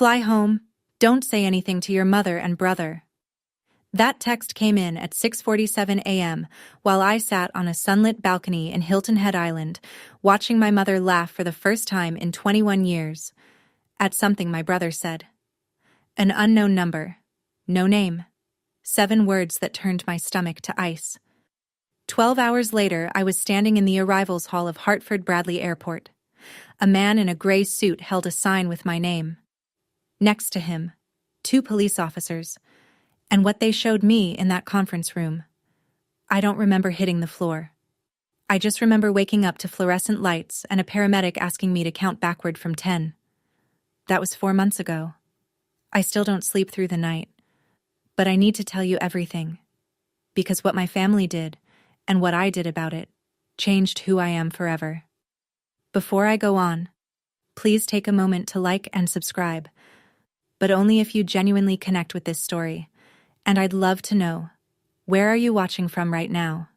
Fly home. Don't say anything to your mother and brother. That text came in at 6:47 a.m. while I sat on a sunlit balcony in Hilton Head Island, watching my mother laugh for the first time in 21 years, at something my brother said. An unknown number. No name. 7 words that turned my stomach to ice. 12 hours later, I was standing in the arrivals hall of Hartford Bradley Airport. A man in a gray suit held a sign with my name. Next to him, 2 police officers, and what they showed me in that conference room. I don't remember hitting the floor. I just remember waking up to fluorescent lights and a paramedic asking me to count backward from 10. That was 4 months ago. I still don't sleep through the night. But I need to tell you everything. Because what my family did, and what I did about it, changed who I am forever. Before I go on, please take a moment to like and subscribe, but only if you genuinely connect with this story. And I'd love to know, where are you watching from right now?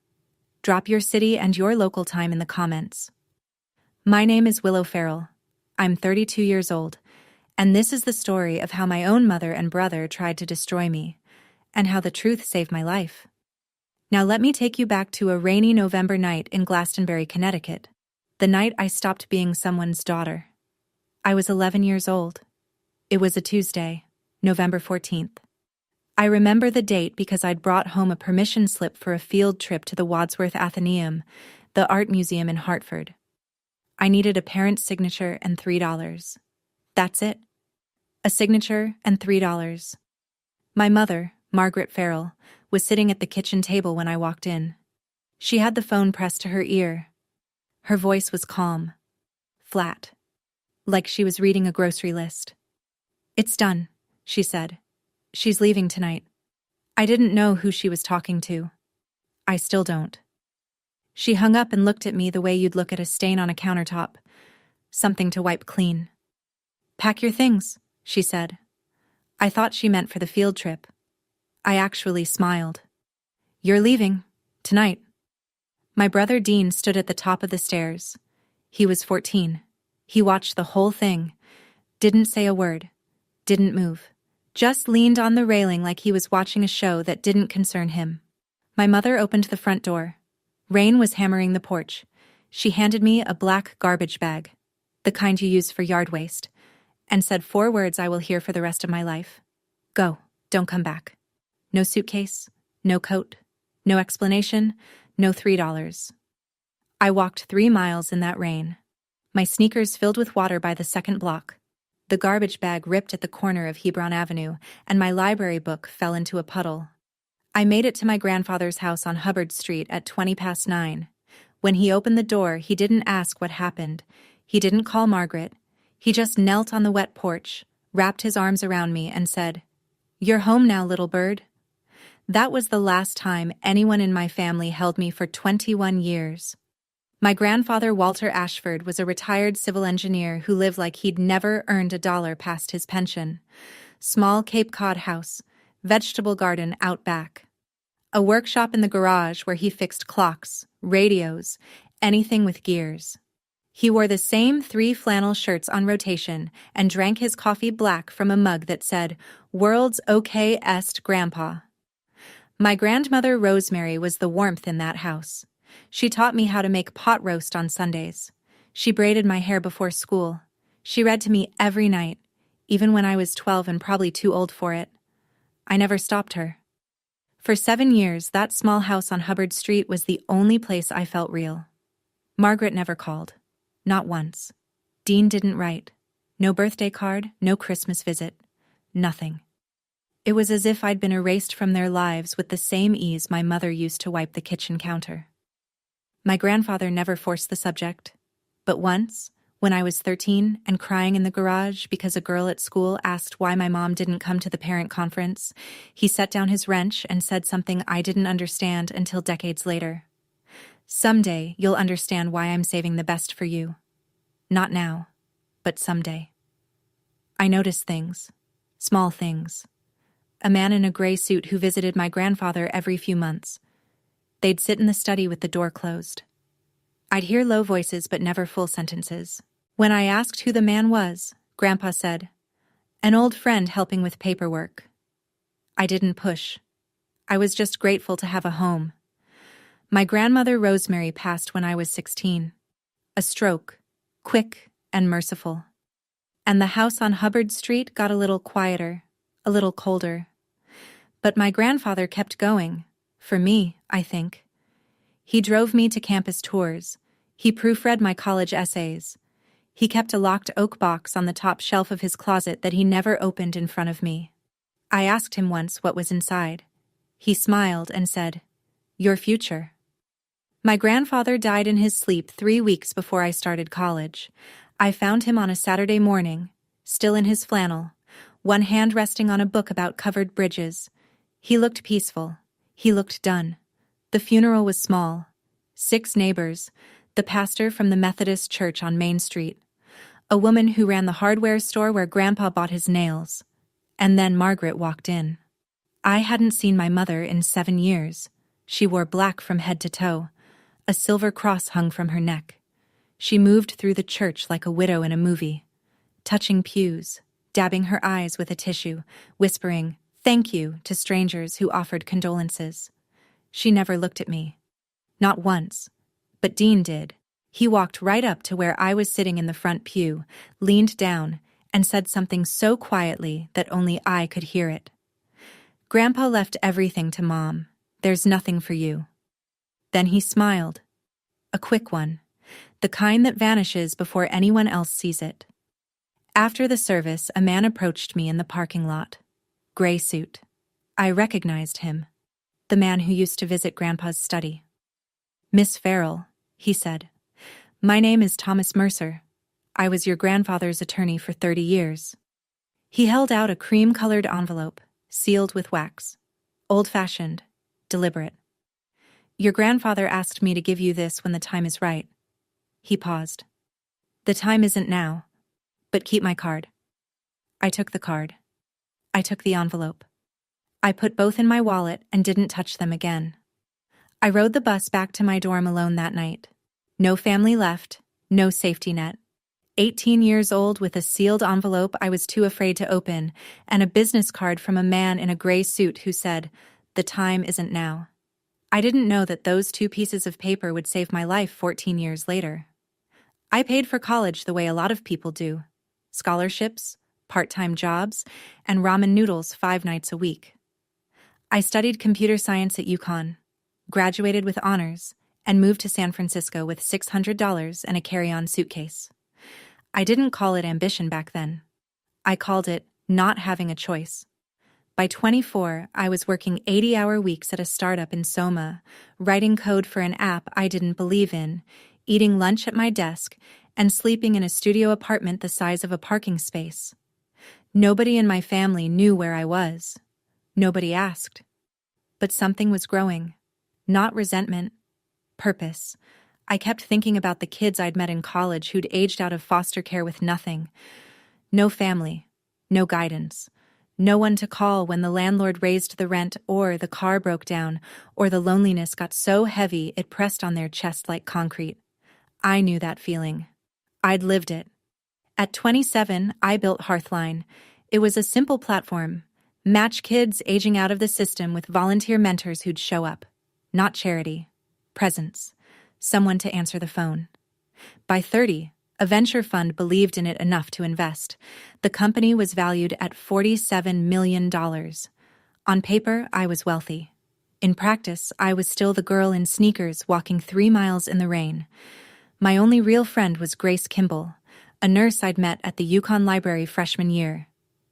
Drop your city and your local time in the comments. My name is Willow Farrell. I'm 32 years old, and this is the story of how my own mother and brother tried to destroy me, and how the truth saved my life. Now let me take you back to a rainy November night in Glastonbury, Connecticut, the night I stopped being someone's daughter. I was 11 years old. It was a Tuesday, November 14th. I remember the date because I'd brought home a permission slip for a field trip to the Wadsworth Atheneum, the art museum in Hartford. I needed a parent's signature and $3. That's it. A signature and $3. My mother, Margaret Farrell, was sitting at the kitchen table when I walked in. She had the phone pressed to her ear. Her voice was calm, flat, like she was reading a grocery list. "It's done," she said. "She's leaving tonight." I didn't know who she was talking to. I still don't. She hung up and looked at me the way you'd look at a stain on a countertop, something to wipe clean. "Pack your things," she said. I thought she meant for the field trip. I actually smiled. "You're leaving, tonight." My brother Dean stood at the top of the stairs. He was 14. He watched the whole thing, didn't say a word, didn't move, just leaned on the railing like he was watching a show that didn't concern him. My mother opened the front door. Rain was hammering the porch. She handed me a black garbage bag, the kind you use for yard waste, and said 4 words I will hear for the rest of my life. "Go, don't come back." No suitcase, no coat, no explanation, no $3. I walked 3 miles in that rain. My sneakers filled with water by the second block. The garbage bag ripped at the corner of Hebron Avenue, and my library book fell into a puddle. I made it to my grandfather's house on Hubbard Street at 9:20. When he opened the door, he didn't ask what happened. He didn't call Margaret. He just knelt on the wet porch, wrapped his arms around me, and said, "You're home now, little bird." That was the last time anyone in my family held me for 21 years. My grandfather, Walter Ashford, was a retired civil engineer who lived like he'd never earned $1 past his pension. Small Cape Cod house, vegetable garden out back. A workshop in the garage where he fixed clocks, radios, anything with gears. He wore the same 3 flannel shirts on rotation and drank his coffee black from a mug that said, "World's okayest Grandpa." My grandmother Rosemary was the warmth in that house. She taught me how to make pot roast on Sundays. She braided my hair before school. She read to me every night, even when I was 12 and probably too old for it. I never stopped her. For 7 years, that small house on Hubbard Street was the only place I felt real. Margaret never called. Not once. Dean didn't write. No birthday card, no Christmas visit. Nothing. It was as if I'd been erased from their lives with the same ease my mother used to wipe the kitchen counter. My grandfather never forced the subject, but once, when I was 13 and crying in the garage because a girl at school asked why my mom didn't come to the parent conference, he set down his wrench and said something I didn't understand until decades later. "Someday you'll understand why I'm saving the best for you. Not now, but someday." I noticed things, small things. A man in a gray suit who visited my grandfather every few months. They'd sit in the study with the door closed. I'd hear low voices but never full sentences. When I asked who the man was, Grandpa said, An old friend helping with paperwork. I didn't push. I was just grateful to have a home. My grandmother Rosemary passed when I was 16. A stroke, quick and merciful. And the house on Hubbard Street got a little quieter, a little colder. But my grandfather kept going, for me, I think. He drove me to campus tours. He proofread my college essays. He kept a locked oak box on the top shelf of his closet that he never opened in front of me. I asked him once what was inside. He smiled and said, "Your future." My grandfather died in his sleep 3 weeks before I started college. I found him on a Saturday morning, still in his flannel, one hand resting on a book about covered bridges. He looked peaceful. He looked done. The funeral was small. 6 neighbors, the pastor from the Methodist church on Main Street, a woman who ran the hardware store where Grandpa bought his nails, and then Margaret walked in. I hadn't seen my mother in 7 years. She wore black from head to toe. A silver cross hung from her neck. She moved through the church like a widow in a movie, touching pews, dabbing her eyes with a tissue, whispering, "Thank you," to strangers who offered condolences. She never looked at me. Not once. But Dean did. He walked right up to where I was sitting in the front pew, leaned down, and said something so quietly that only I could hear it. "Grandpa left everything to Mom. There's nothing for you." Then he smiled. A quick one. The kind that vanishes before anyone else sees it. After the service, a man approached me in the parking lot. Gray suit. I recognized him. The man who used to visit Grandpa's study. "Miss Farrell," he said. "My name is Thomas Mercer. I was your grandfather's attorney for 30 years. He held out a cream-colored envelope, sealed with wax. Old-fashioned, deliberate. "Your grandfather asked me to give you this when the time is right." He paused. "The time isn't now, but keep my card." I took the card. I took the envelope. I put both in my wallet and didn't touch them again. I rode the bus back to my dorm alone that night. No family left, no safety net. 18 years old with a sealed envelope I was too afraid to open, and a business card from a man in a gray suit who said, "The time isn't now." I didn't know that those 2 pieces of paper would save my life 14 years later. I paid for college the way a lot of people do. Scholarships, part-time jobs, and ramen noodles 5 nights a week. I studied computer science at UConn, graduated with honors, and moved to San Francisco with $600 and a carry-on suitcase. I didn't call it ambition back then. I called it not having a choice. By 24, I was working 80-hour weeks at a startup in Soma, writing code for an app I didn't believe in, eating lunch at my desk, and sleeping in a studio apartment the size of a parking space. Nobody in my family knew where I was. Nobody asked. But something was growing. Not resentment. Purpose. I kept thinking about the kids I'd met in college who'd aged out of foster care with nothing. No family. No guidance. No one to call when the landlord raised the rent or the car broke down or the loneliness got so heavy it pressed on their chest like concrete. I knew that feeling. I'd lived it. At 27, I built Hearthline. It was a simple platform. Match kids aging out of the system with volunteer mentors who'd show up. Not charity. Presence. Someone to answer the phone. By 30, a venture fund believed in it enough to invest. The company was valued at $47 million. On paper, I was wealthy. In practice, I was still the girl in sneakers walking 3 miles in the rain. My only real friend was Grace Kimball, a nurse I'd met at the UConn Library freshman year.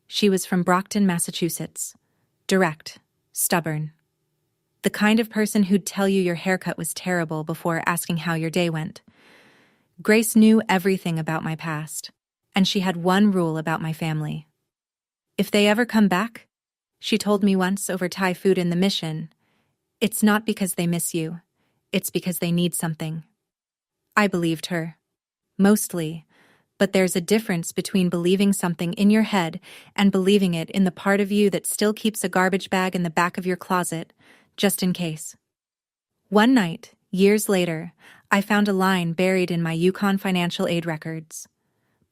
She was from Brockton, Massachusetts. Direct, stubborn. The kind of person who'd tell you your haircut was terrible before asking how your day went. Grace knew everything about my past, and she had one rule about my family. "If they ever come back," she told me once over Thai food in the Mission, "it's not because they miss you, it's because they need something." I believed her. Mostly. But there's a difference between believing something in your head and believing it in the part of you that still keeps a garbage bag in the back of your closet, just in case. One night, years later, I found a line buried in my UConn financial aid records.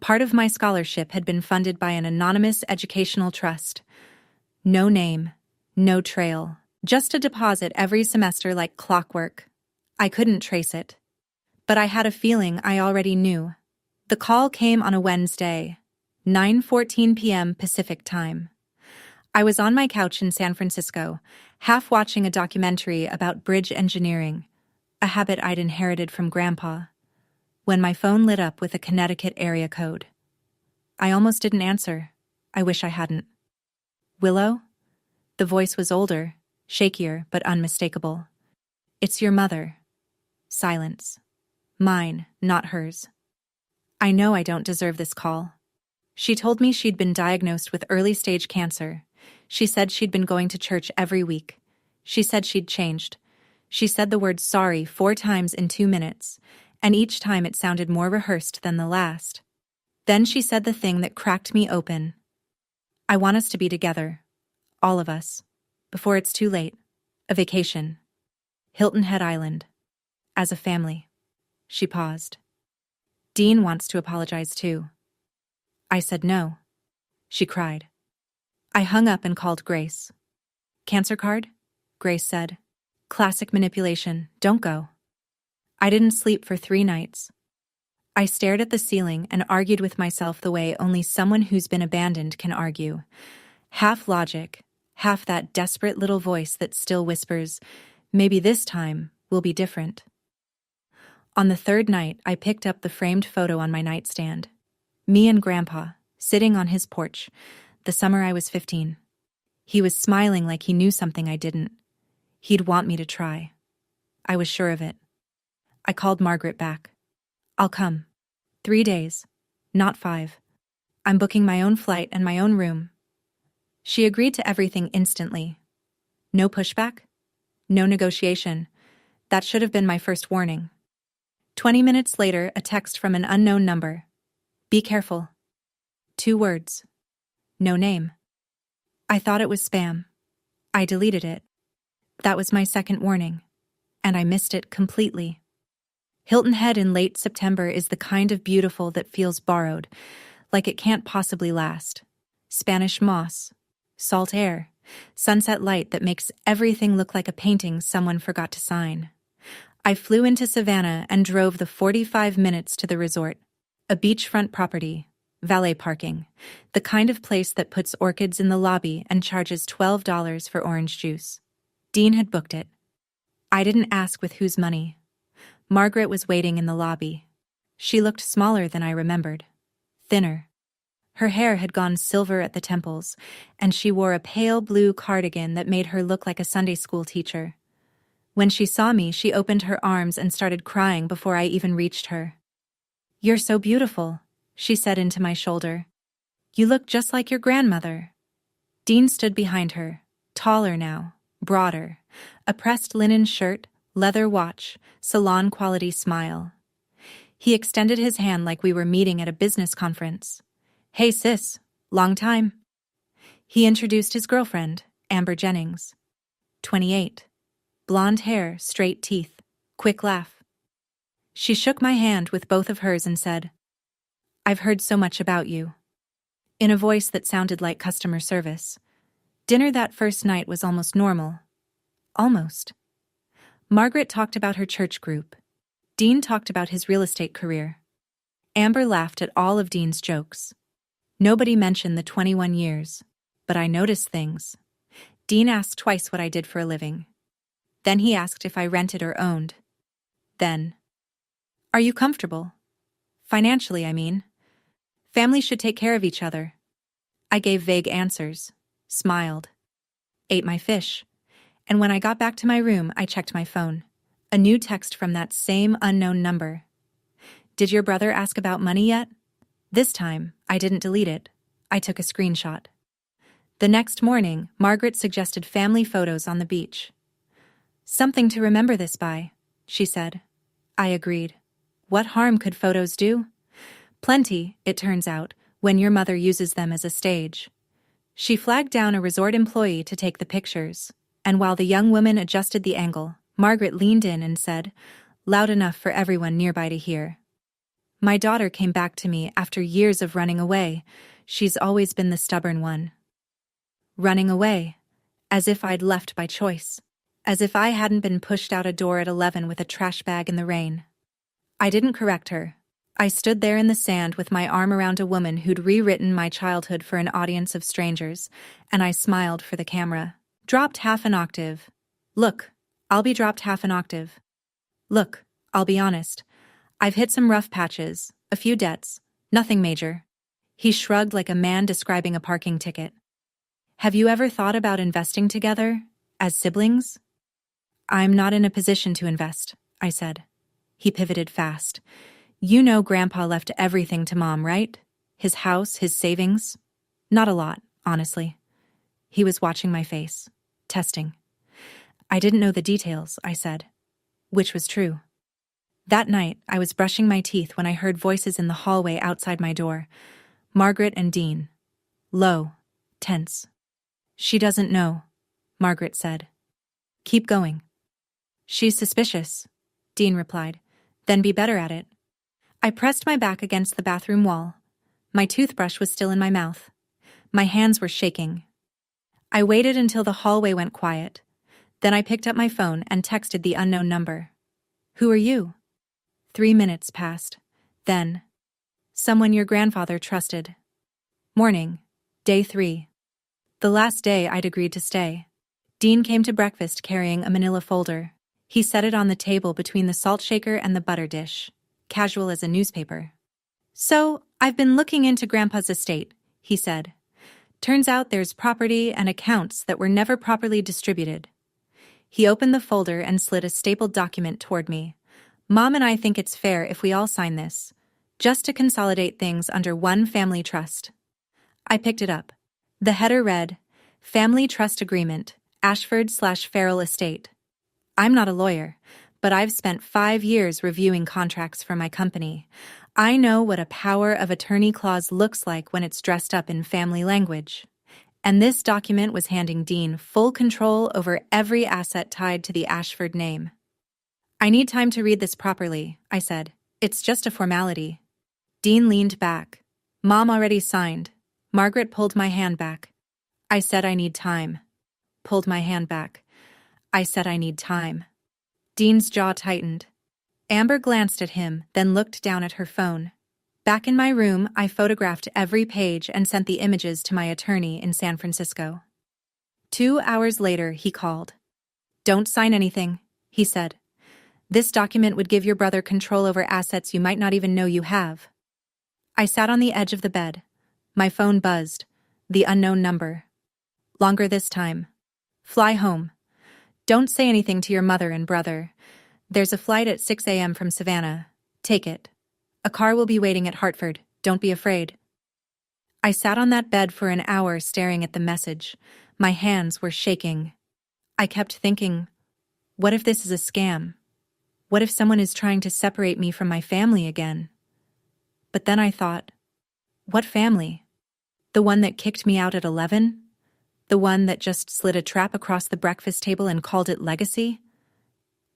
Part of my scholarship had been funded by an anonymous educational trust. No name, no trail, just a deposit every semester like clockwork. I couldn't trace it. But I had a feeling I already knew. The call came on a Wednesday, 9:14 p.m. Pacific Time. I was on my couch in San Francisco, half watching a documentary about bridge engineering, a habit I'd inherited from Grandpa, when my phone lit up with a Connecticut area code. I almost didn't answer. I wish I hadn't. Willow? The voice was older, shakier, but unmistakable. It's your mother. Silence. Mine, not hers. I know I don't deserve this call. She told me she'd been diagnosed with early-stage cancer. She said she'd been going to church every week. She said she'd changed. She said the word sorry 4 times in 2 minutes, and each time it sounded more rehearsed than the last. Then she said the thing that cracked me open. I want us to be together. All of us. Before it's too late. A vacation. Hilton Head Island. As a family. She paused. Dean wants to apologize too. I said no. She cried. I hung up and called Grace. Cancer card? Grace said. Classic manipulation. Don't go. I didn't sleep for 3 nights. I stared at the ceiling and argued with myself the way only someone who's been abandoned can argue. Half logic, half that desperate little voice that still whispers, maybe this time will be different. On the 3rd night, I picked up the framed photo on my nightstand. Me and Grandpa, sitting on his porch, the summer I was 15. He was smiling like he knew something I didn't. He'd want me to try. I was sure of it. I called Margaret back. I'll come. 3 days, not 5. I'm booking my own flight and my own room. She agreed to everything instantly. No pushback? No negotiation. That should have been my first warning. 20 minutes later, a text from an unknown number. Be careful. 2 words. No name. I thought it was spam. I deleted it. That was my second warning. And I missed it completely. Hilton Head in late September is the kind of beautiful that feels borrowed, like it can't possibly last. Spanish moss, salt air, sunset light that makes everything look like a painting someone forgot to sign. I flew into Savannah and drove the 45 minutes to the resort, a beachfront property, valet parking, the kind of place that puts orchids in the lobby and charges $12 for orange juice. Dean had booked it. I didn't ask with whose money. Margaret was waiting in the lobby. She looked smaller than I remembered. Thinner. Her hair had gone silver at the temples, and she wore a pale blue cardigan that made her look like a Sunday school teacher. When she saw me, she opened her arms and started crying before I even reached her. You're so beautiful, she said into my shoulder. You look just like your grandmother. Dean stood behind her, taller now, broader, a pressed linen shirt, leather watch, salon-quality smile. He extended his hand like we were meeting at a business conference. Hey sis, long time. He introduced his girlfriend, Amber Jennings. 28. Blonde hair, straight teeth, quick laugh. She shook my hand with both of hers and said, I've heard so much about you. In a voice that sounded like customer service. Dinner that first night was almost normal. Almost. Margaret talked about her church group. Dean talked about his real estate career. Amber laughed at all of Dean's jokes. Nobody mentioned the 21 years, but I noticed things. Dean asked twice what I did for a living. Then he asked if I rented or owned. Then, are you comfortable? Financially, I mean. Families should take care of each other. I gave vague answers, smiled, ate my fish, and when I got back to my room, I checked my phone. A new text from that same unknown number. Did your brother ask about money yet? This time, I didn't delete it. I took a screenshot. The next morning, Margaret suggested family photos on the beach. Something to remember this by, she said. I agreed. What harm could photos do? Plenty, it turns out, when your mother uses them as a stage. She flagged down a resort employee to take the pictures, and while the young woman adjusted the angle, Margaret leaned in and said, loud enough for everyone nearby to hear, My daughter came back to me after years of running away. She's always been the stubborn one. Running away, as if I'd left by choice. As if I hadn't been pushed out a door at 11 with a trash bag in the rain. I didn't correct her. I stood there in the sand with my arm around a woman who'd rewritten my childhood for an audience of strangers, and I smiled for the camera. Dropped half an octave. Look, I'll be dropped half an octave. Look, I'll be honest. I've hit some rough patches, a few debts, nothing major. He shrugged like a man describing a parking ticket. Have you ever thought about investing together, as siblings? I'm not in a position to invest, I said. He pivoted fast. You know Grandpa left everything to Mom, right? His house, his savings? Not a lot, honestly. He was watching my face, testing. I didn't know the details, I said. Which was true. That night, I was brushing my teeth when I heard voices in the hallway outside my door. Margaret and Dean. Low, tense. She doesn't know, Margaret said. Keep going. She's suspicious, Dean replied. Then be better at it. I pressed my back against the bathroom wall. My toothbrush was still in my mouth. My hands were shaking. I waited until the hallway went quiet. Then I picked up my phone and texted the unknown number. Who are you? 3 minutes passed. Then, someone your grandfather trusted. Morning, day 3. The last day I'd agreed to stay. Dean came to breakfast carrying a manila folder. He set it on the table between the salt shaker and the butter dish, casual as a newspaper. So, I've been looking into Grandpa's estate, he said. Turns out there's property and accounts that were never properly distributed. He opened the folder and slid a stapled document toward me. Mom and I think it's fair if we all sign this, just to consolidate things under one family trust. I picked it up. The header read, Family Trust Agreement, Ashford/Farrell Estate. I'm not a lawyer, but I've spent 5 years reviewing contracts for my company. I know what a power of attorney clause looks like when it's dressed up in family language. And this document was handing Dean full control over every asset tied to the Ashford name. I need time to read this properly, I said. It's just a formality. Dean leaned back. Mom already signed. Margaret pulled my hand back. I said I need time. Pulled my hand back. I said I need time. Dean's jaw tightened. Amber glanced at him, then looked down at her phone. Back in my room, I photographed every page and sent the images to my attorney in San Francisco. 2 hours later, he called. Don't sign anything, he said. This document would give your brother control over assets you might not even know you have. I sat on the edge of the bed. My phone buzzed. The unknown number. Longer this time. Fly home. Don't say anything to your mother and brother. There's a flight at 6 a.m. from Savannah. Take it. A car will be waiting at Hartford. Don't be afraid. I sat on that bed for an hour staring at the message. My hands were shaking. I kept thinking, what if this is a scam? What if someone is trying to separate me from my family again? But then I thought, what family? The one that kicked me out at 11? The one that just slid a trap across the breakfast table and called it legacy?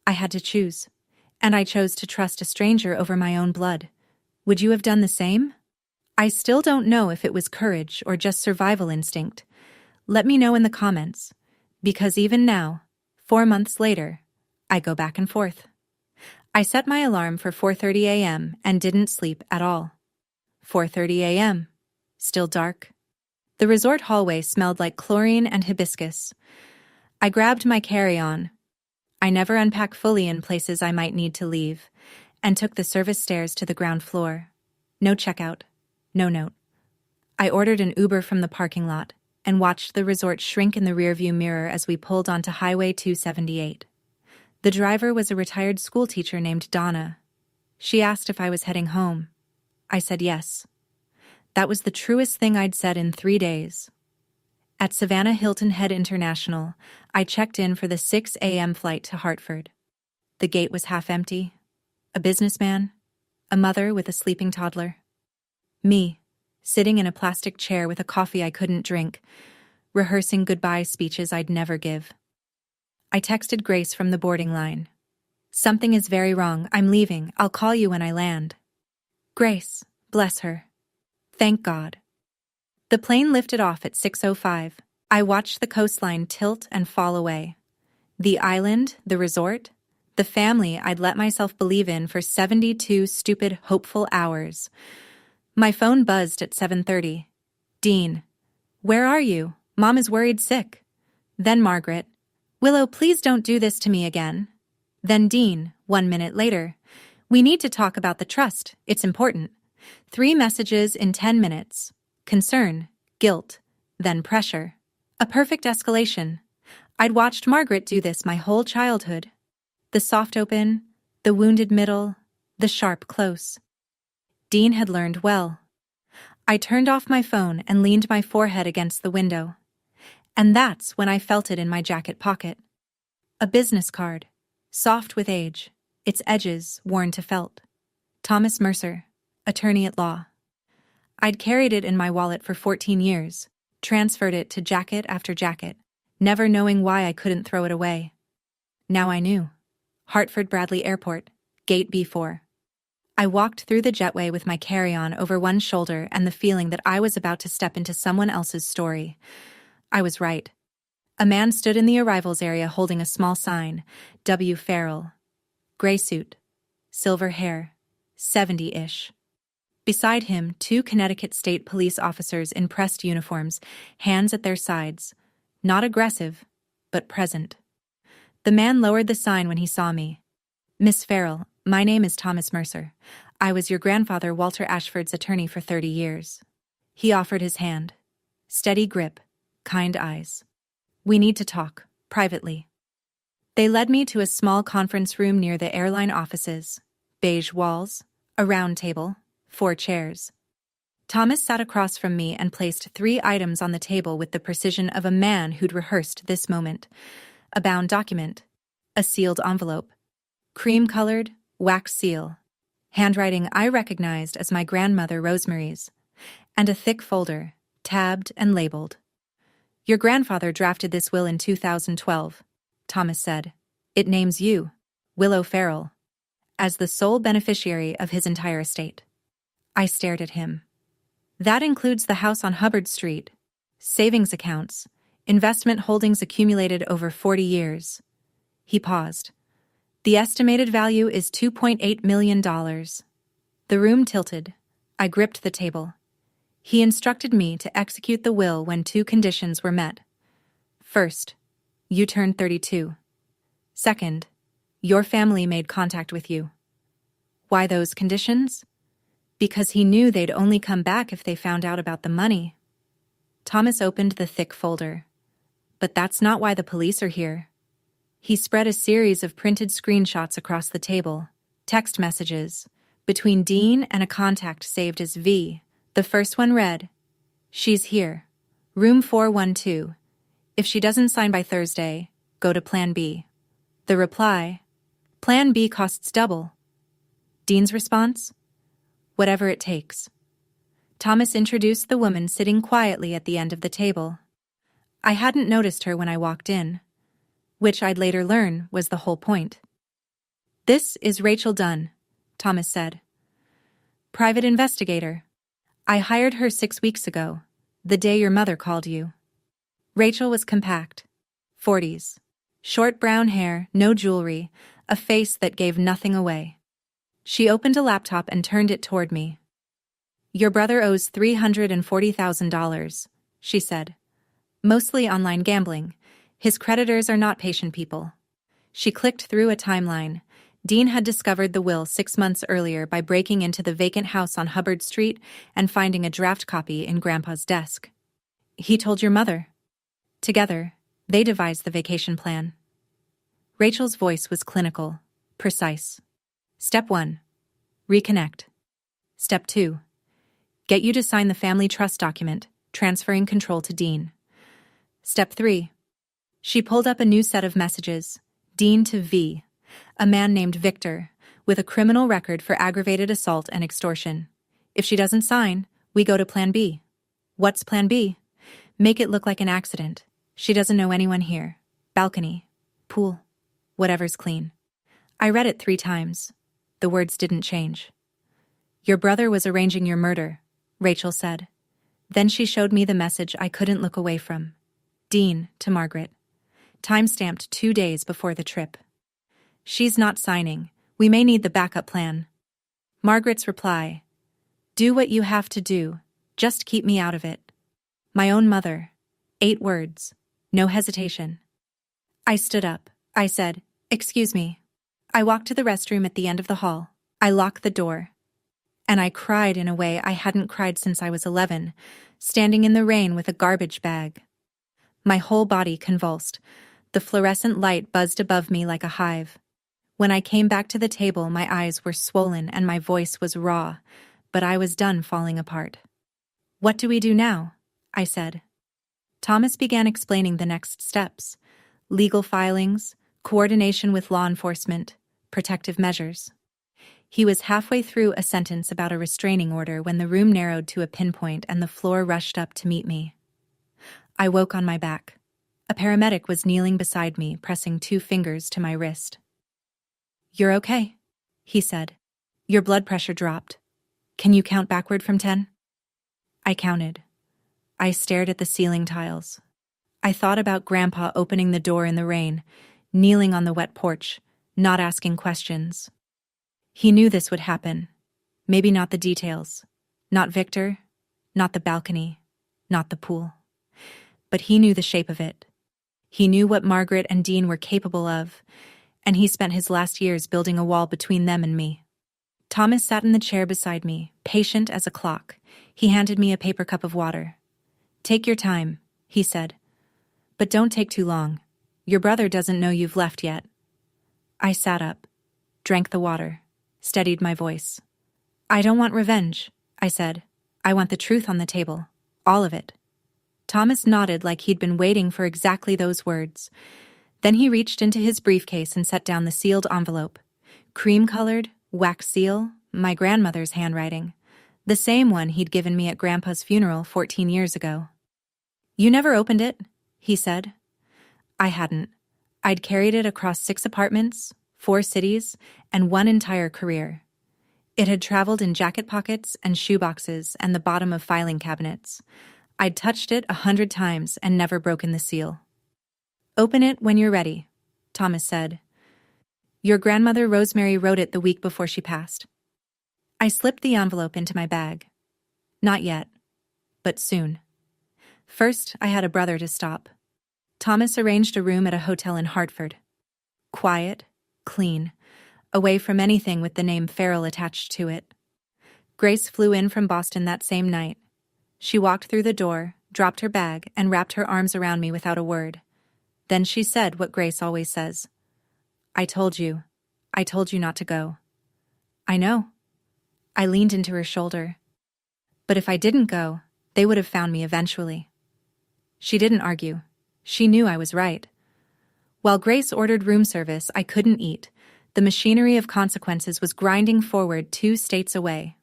I had to choose, and I chose to trust a stranger over my own blood. Would you have done the same? I still don't know if it was courage or just survival instinct. Let me know in the comments, because even now, 4 months later, I go back and forth. I set my alarm for 4:30 a.m. and didn't sleep at all. 4:30 a.m. Still dark. The resort hallway smelled like chlorine and hibiscus. I grabbed my carry-on. I never unpack fully in places I might need to leave, and took the service stairs to the ground floor. No checkout. No note. I ordered an Uber from the parking lot and watched the resort shrink in the rearview mirror as we pulled onto Highway 278. The driver was a retired schoolteacher named Donna. She asked if I was heading home. I said yes. That was the truest thing I'd said in 3 days. At Savannah Hilton Head International, I checked in for the 6 a.m. flight to Hartford. The gate was half empty. A businessman, a mother with a sleeping toddler. Me, sitting in a plastic chair with a coffee I couldn't drink, rehearsing goodbye speeches I'd never give. I texted Grace from the boarding line. Something is very wrong. I'm leaving. I'll call you when I land. Grace, bless her. Thank God. The plane lifted off at 6:05. I watched the coastline tilt and fall away. The island, the resort, the family I'd let myself believe in for 72 stupid, hopeful hours. My phone buzzed at 7:30. Dean. Where are you? Mom is worried sick. Then Margaret. Willow, please don't do this to me again. Then Dean, 1 minute later. We need to talk about the trust. It's important. 3 messages in 10 minutes. Concern, guilt, then pressure. A perfect escalation. I'd watched Margaret do this my whole childhood. The soft open, the wounded middle, the sharp close. Dean had learned well. I turned off my phone and leaned my forehead against the window. And that's when I felt it in my jacket pocket. A business card, soft with age, its edges worn to felt. Thomas Mercer, attorney at law. I'd carried it in my wallet for 14 years, transferred it to jacket after jacket, never knowing why I couldn't throw it away. Now I knew. Hartford Bradley Airport, Gate B4. I walked through the jetway with my carry-on over one shoulder and the feeling that I was about to step into someone else's story. I was right. A man stood in the arrivals area holding a small sign, W. Farrell. Gray suit, silver hair, 70-ish. Beside him, 2 Connecticut State Police officers in pressed uniforms, hands at their sides. Not aggressive, but present. The man lowered the sign when he saw me. Miss Farrell, my name is Thomas Mercer. I was your grandfather Walter Ashford's attorney for 30 years. He offered his hand. Steady grip, kind eyes. We need to talk, privately. They led me to a small conference room near the airline offices. Beige walls, a round table, 4 chairs. Thomas sat across from me and placed 3 items on the table with the precision of a man who'd rehearsed this moment. A bound document, a sealed envelope, cream-colored, wax seal, handwriting I recognized as my grandmother Rosemary's, and a thick folder, tabbed and labeled. Your grandfather drafted this will in 2012, Thomas said. It names you, Willow Farrell, as the sole beneficiary of his entire estate. I stared at him. That includes the house on Hubbard Street, savings accounts, investment holdings accumulated over 40 years. He paused. The estimated value is $2.8 million. The room tilted. I gripped the table. He instructed me to execute the will when 2 conditions were met. First, you turned 32. Second, your family made contact with you. Why those conditions? Because he knew they'd only come back if they found out about the money. Thomas opened the thick folder. But that's not why the police are here. He spread a series of printed screenshots across the table, text messages, between Dean and a contact saved as V. The first one read, "She's here. Room 412. If she doesn't sign by Thursday, go to Plan B." The reply, "Plan B costs double." Dean's response, "Whatever it takes." Thomas introduced the woman sitting quietly at the end of the table. I hadn't noticed her when I walked in, which I'd later learn was the whole point. "This is Rachel Dunn," Thomas said. "Private investigator. I hired her 6 weeks ago, the day your mother called you." Rachel was compact, 40s, short brown hair, no jewelry, a face that gave nothing away. She opened a laptop and turned it toward me. "Your brother owes $340,000, she said. "Mostly online gambling. His creditors are not patient people." She clicked through a timeline. Dean had discovered the will 6 months earlier by breaking into the vacant house on Hubbard Street and finding a draft copy in Grandpa's desk. "He told your mother." Together, they devised the vacation plan. Rachel's voice was clinical, precise. Step 1. Reconnect. Step 2. Get you to sign the family trust document, transferring control to Dean. Step 3. She pulled up a new set of messages. Dean to V, a man named Victor, with a criminal record for aggravated assault and extortion. If she doesn't sign, we go to Plan B. What's Plan B? Make it look like an accident. She doesn't know anyone here. Balcony. Pool. Whatever's clean. I read it 3 times. The words didn't change. Your brother was arranging your murder, Rachel said. Then she showed me the message I couldn't look away from. Dean, to Margaret. Time-stamped 2 days before the trip. She's not signing. We may need the backup plan. Margaret's reply. Do what you have to do. Just keep me out of it. My own mother. 8 words. No hesitation. I stood up. I said, Excuse me. I walked to the restroom at the end of the hall. I locked the door. And I cried in a way I hadn't cried since I was 11, standing in the rain with a garbage bag. My whole body convulsed. The fluorescent light buzzed above me like a hive. When I came back to the table, my eyes were swollen and my voice was raw, but I was done falling apart. What do we do now? I said. Thomas began explaining the next steps. Legal filings, coordination with law enforcement, protective measures. He was halfway through a sentence about a restraining order when the room narrowed to a pinpoint and the floor rushed up to meet me. I woke on my back. A paramedic was kneeling beside me, pressing 2 fingers to my wrist. You're okay, he said. Your blood pressure dropped. Can you count backward from 10? I counted. I stared at the ceiling tiles. I thought about Grandpa opening the door in the rain, kneeling on the wet porch, not asking questions. He knew this would happen. Maybe not the details. Not Victor, not the balcony, not the pool. But he knew the shape of it. He knew what Margaret and Dean were capable of, and he spent his last years building a wall between them and me. Thomas sat in the chair beside me, patient as a clock. He handed me a paper cup of water. Take your time, he said. But don't take too long. Your brother doesn't know you've left yet. I sat up, drank the water, steadied my voice. I don't want revenge, I said. I want the truth on the table. All of it. Thomas nodded like he'd been waiting for exactly those words. Then he reached into his briefcase and set down the sealed envelope. Cream-colored, wax seal, my grandmother's handwriting. The same one he'd given me at Grandpa's funeral 14 years ago. You never opened it, he said. I hadn't. I'd carried it across 6 apartments, 4 cities, and 1 entire career. It had traveled in jacket pockets and shoeboxes and the bottom of filing cabinets. I'd touched it 100 times and never broken the seal. Open it when you're ready, Thomas said. Your grandmother Rosemary wrote it the week before she passed. I slipped the envelope into my bag. Not yet, but soon. First, I had a brother to stop. Thomas arranged a room at a hotel in Hartford. Quiet, clean, away from anything with the name Farrell attached to it. Grace flew in from Boston that same night. She walked through the door, dropped her bag, and wrapped her arms around me without a word. Then she said what Grace always says. I told you not to go. I know. I leaned into her shoulder. But if I didn't go, they would have found me eventually. She didn't argue. She knew I was right. While Grace ordered room service, I couldn't eat. The machinery of consequences was grinding forward 2 states away.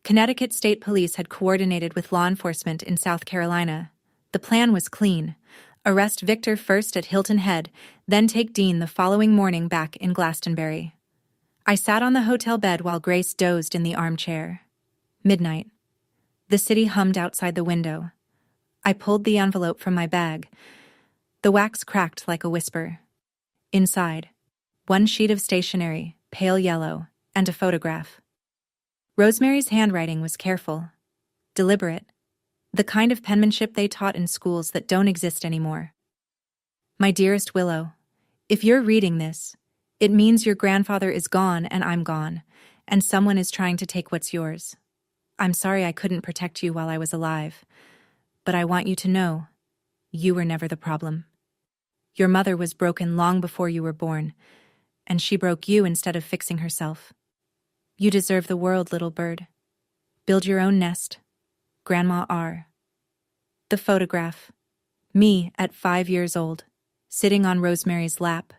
Connecticut State Police had coordinated with law enforcement in South Carolina. The plan was clean. Arrest Victor first at Hilton Head, then take Dean the following morning back in Glastonbury. I sat on the hotel bed while Grace dozed in the armchair. Midnight. The city hummed outside the window. I pulled the envelope from my bag. The wax cracked like a whisper. Inside, 1 sheet of stationery, pale yellow, and a photograph. Rosemary's handwriting was careful, deliberate, the kind of penmanship they taught in schools that don't exist anymore. My dearest Willow, if you're reading this, it means your grandfather is gone and I'm gone, and someone is trying to take what's yours. I'm sorry I couldn't protect you while I was alive, but I want you to know, you were never the problem. Your mother was broken long before you were born, and she broke you instead of fixing herself. You deserve the world, little bird. Build your own nest. Grandma R. The photograph. Me at 5 years old, sitting on Rosemary's lap,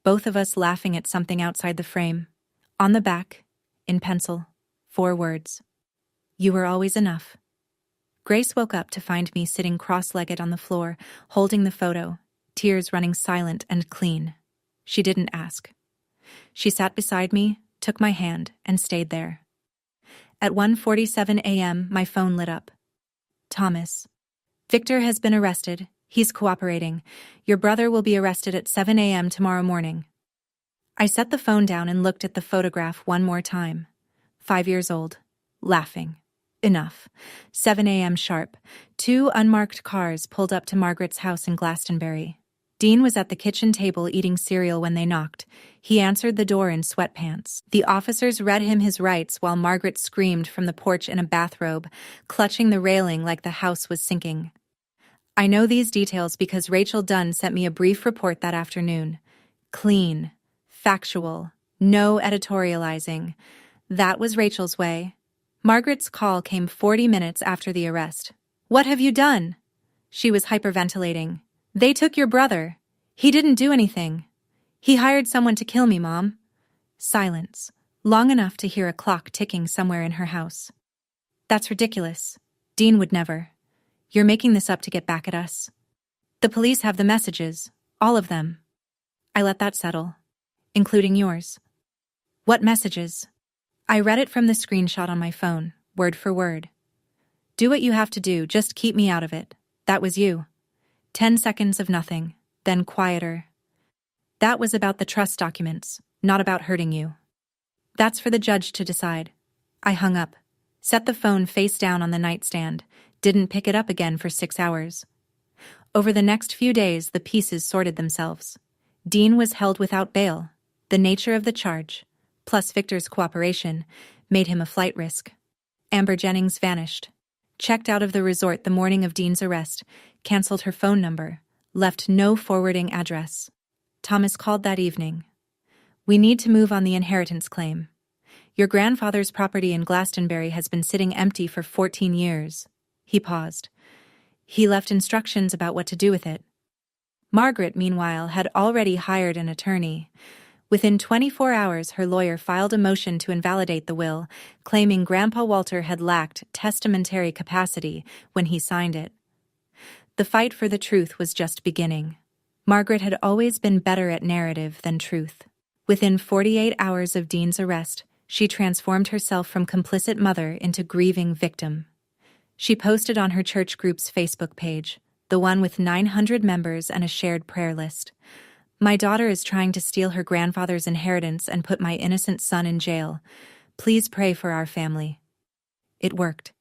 both of us laughing at something outside the frame. On the back, in pencil, 4 words. You were always enough. Grace woke up to find me sitting cross-legged on the floor, holding the photo, tears running silent and clean. She didn't ask. She sat beside me, took my hand, and stayed there. At 1:47 a.m., my phone lit up. Thomas. Victor has been arrested. He's cooperating. Your brother will be arrested at 7 a.m. tomorrow morning. I set the phone down and looked at the photograph one more time. 5 years old. Laughing. Enough. 7 a.m. sharp. 2 unmarked cars pulled up to Margaret's house in Glastonbury. Dean was at the kitchen table eating cereal when they knocked. He answered the door in sweatpants. The officers read him his rights while Margaret screamed from the porch in a bathrobe, clutching the railing like the house was sinking. I know these details because Rachel Dunn sent me a brief report that afternoon. Clean. Factual. No editorializing. That was Rachel's way. Margaret's call came 40 minutes after the arrest. "What have you done?" She was hyperventilating. "They took your brother. He didn't do anything. He hired someone to kill me, Mom." Silence, long enough to hear a clock ticking somewhere in her house. "That's ridiculous. Dean would never. You're making this up to get back at us. The police have the messages, all of them." I let that settle. "Including yours." "What messages?" I read it from the screenshot on my phone, word for word. "Do what you have to do, just keep me out of it. That was you." 10 seconds of nothing, then quieter. "That was about the trust documents, not about hurting you." "That's for the judge to decide." I hung up, set the phone face down on the nightstand, didn't pick it up again for 6 hours. Over the next few days, the pieces sorted themselves. Dean was held without bail. The nature of the charge, plus Victor's cooperation, made him a flight risk. Amber Jennings vanished. Checked out of the resort the morning of Dean's arrest, canceled her phone number, left no forwarding address. Thomas called that evening. "We need to move on the inheritance claim. Your grandfather's property in Glastonbury has been sitting empty for 14 years. He paused. He left instructions about what to do with it. Margaret, meanwhile, had already hired an attorney. Within 24 hours, her lawyer filed a motion to invalidate the will, claiming Grandpa Walter had lacked testamentary capacity when he signed it. The fight for the truth was just beginning. Margaret had always been better at narrative than truth. Within 48 hours of Dean's arrest, she transformed herself from complicit mother into grieving victim. She posted on her church group's Facebook page, the one with 900 members and a shared prayer list. "My daughter is trying to steal her grandfather's inheritance and put my innocent son in jail. Please pray for our family." It worked.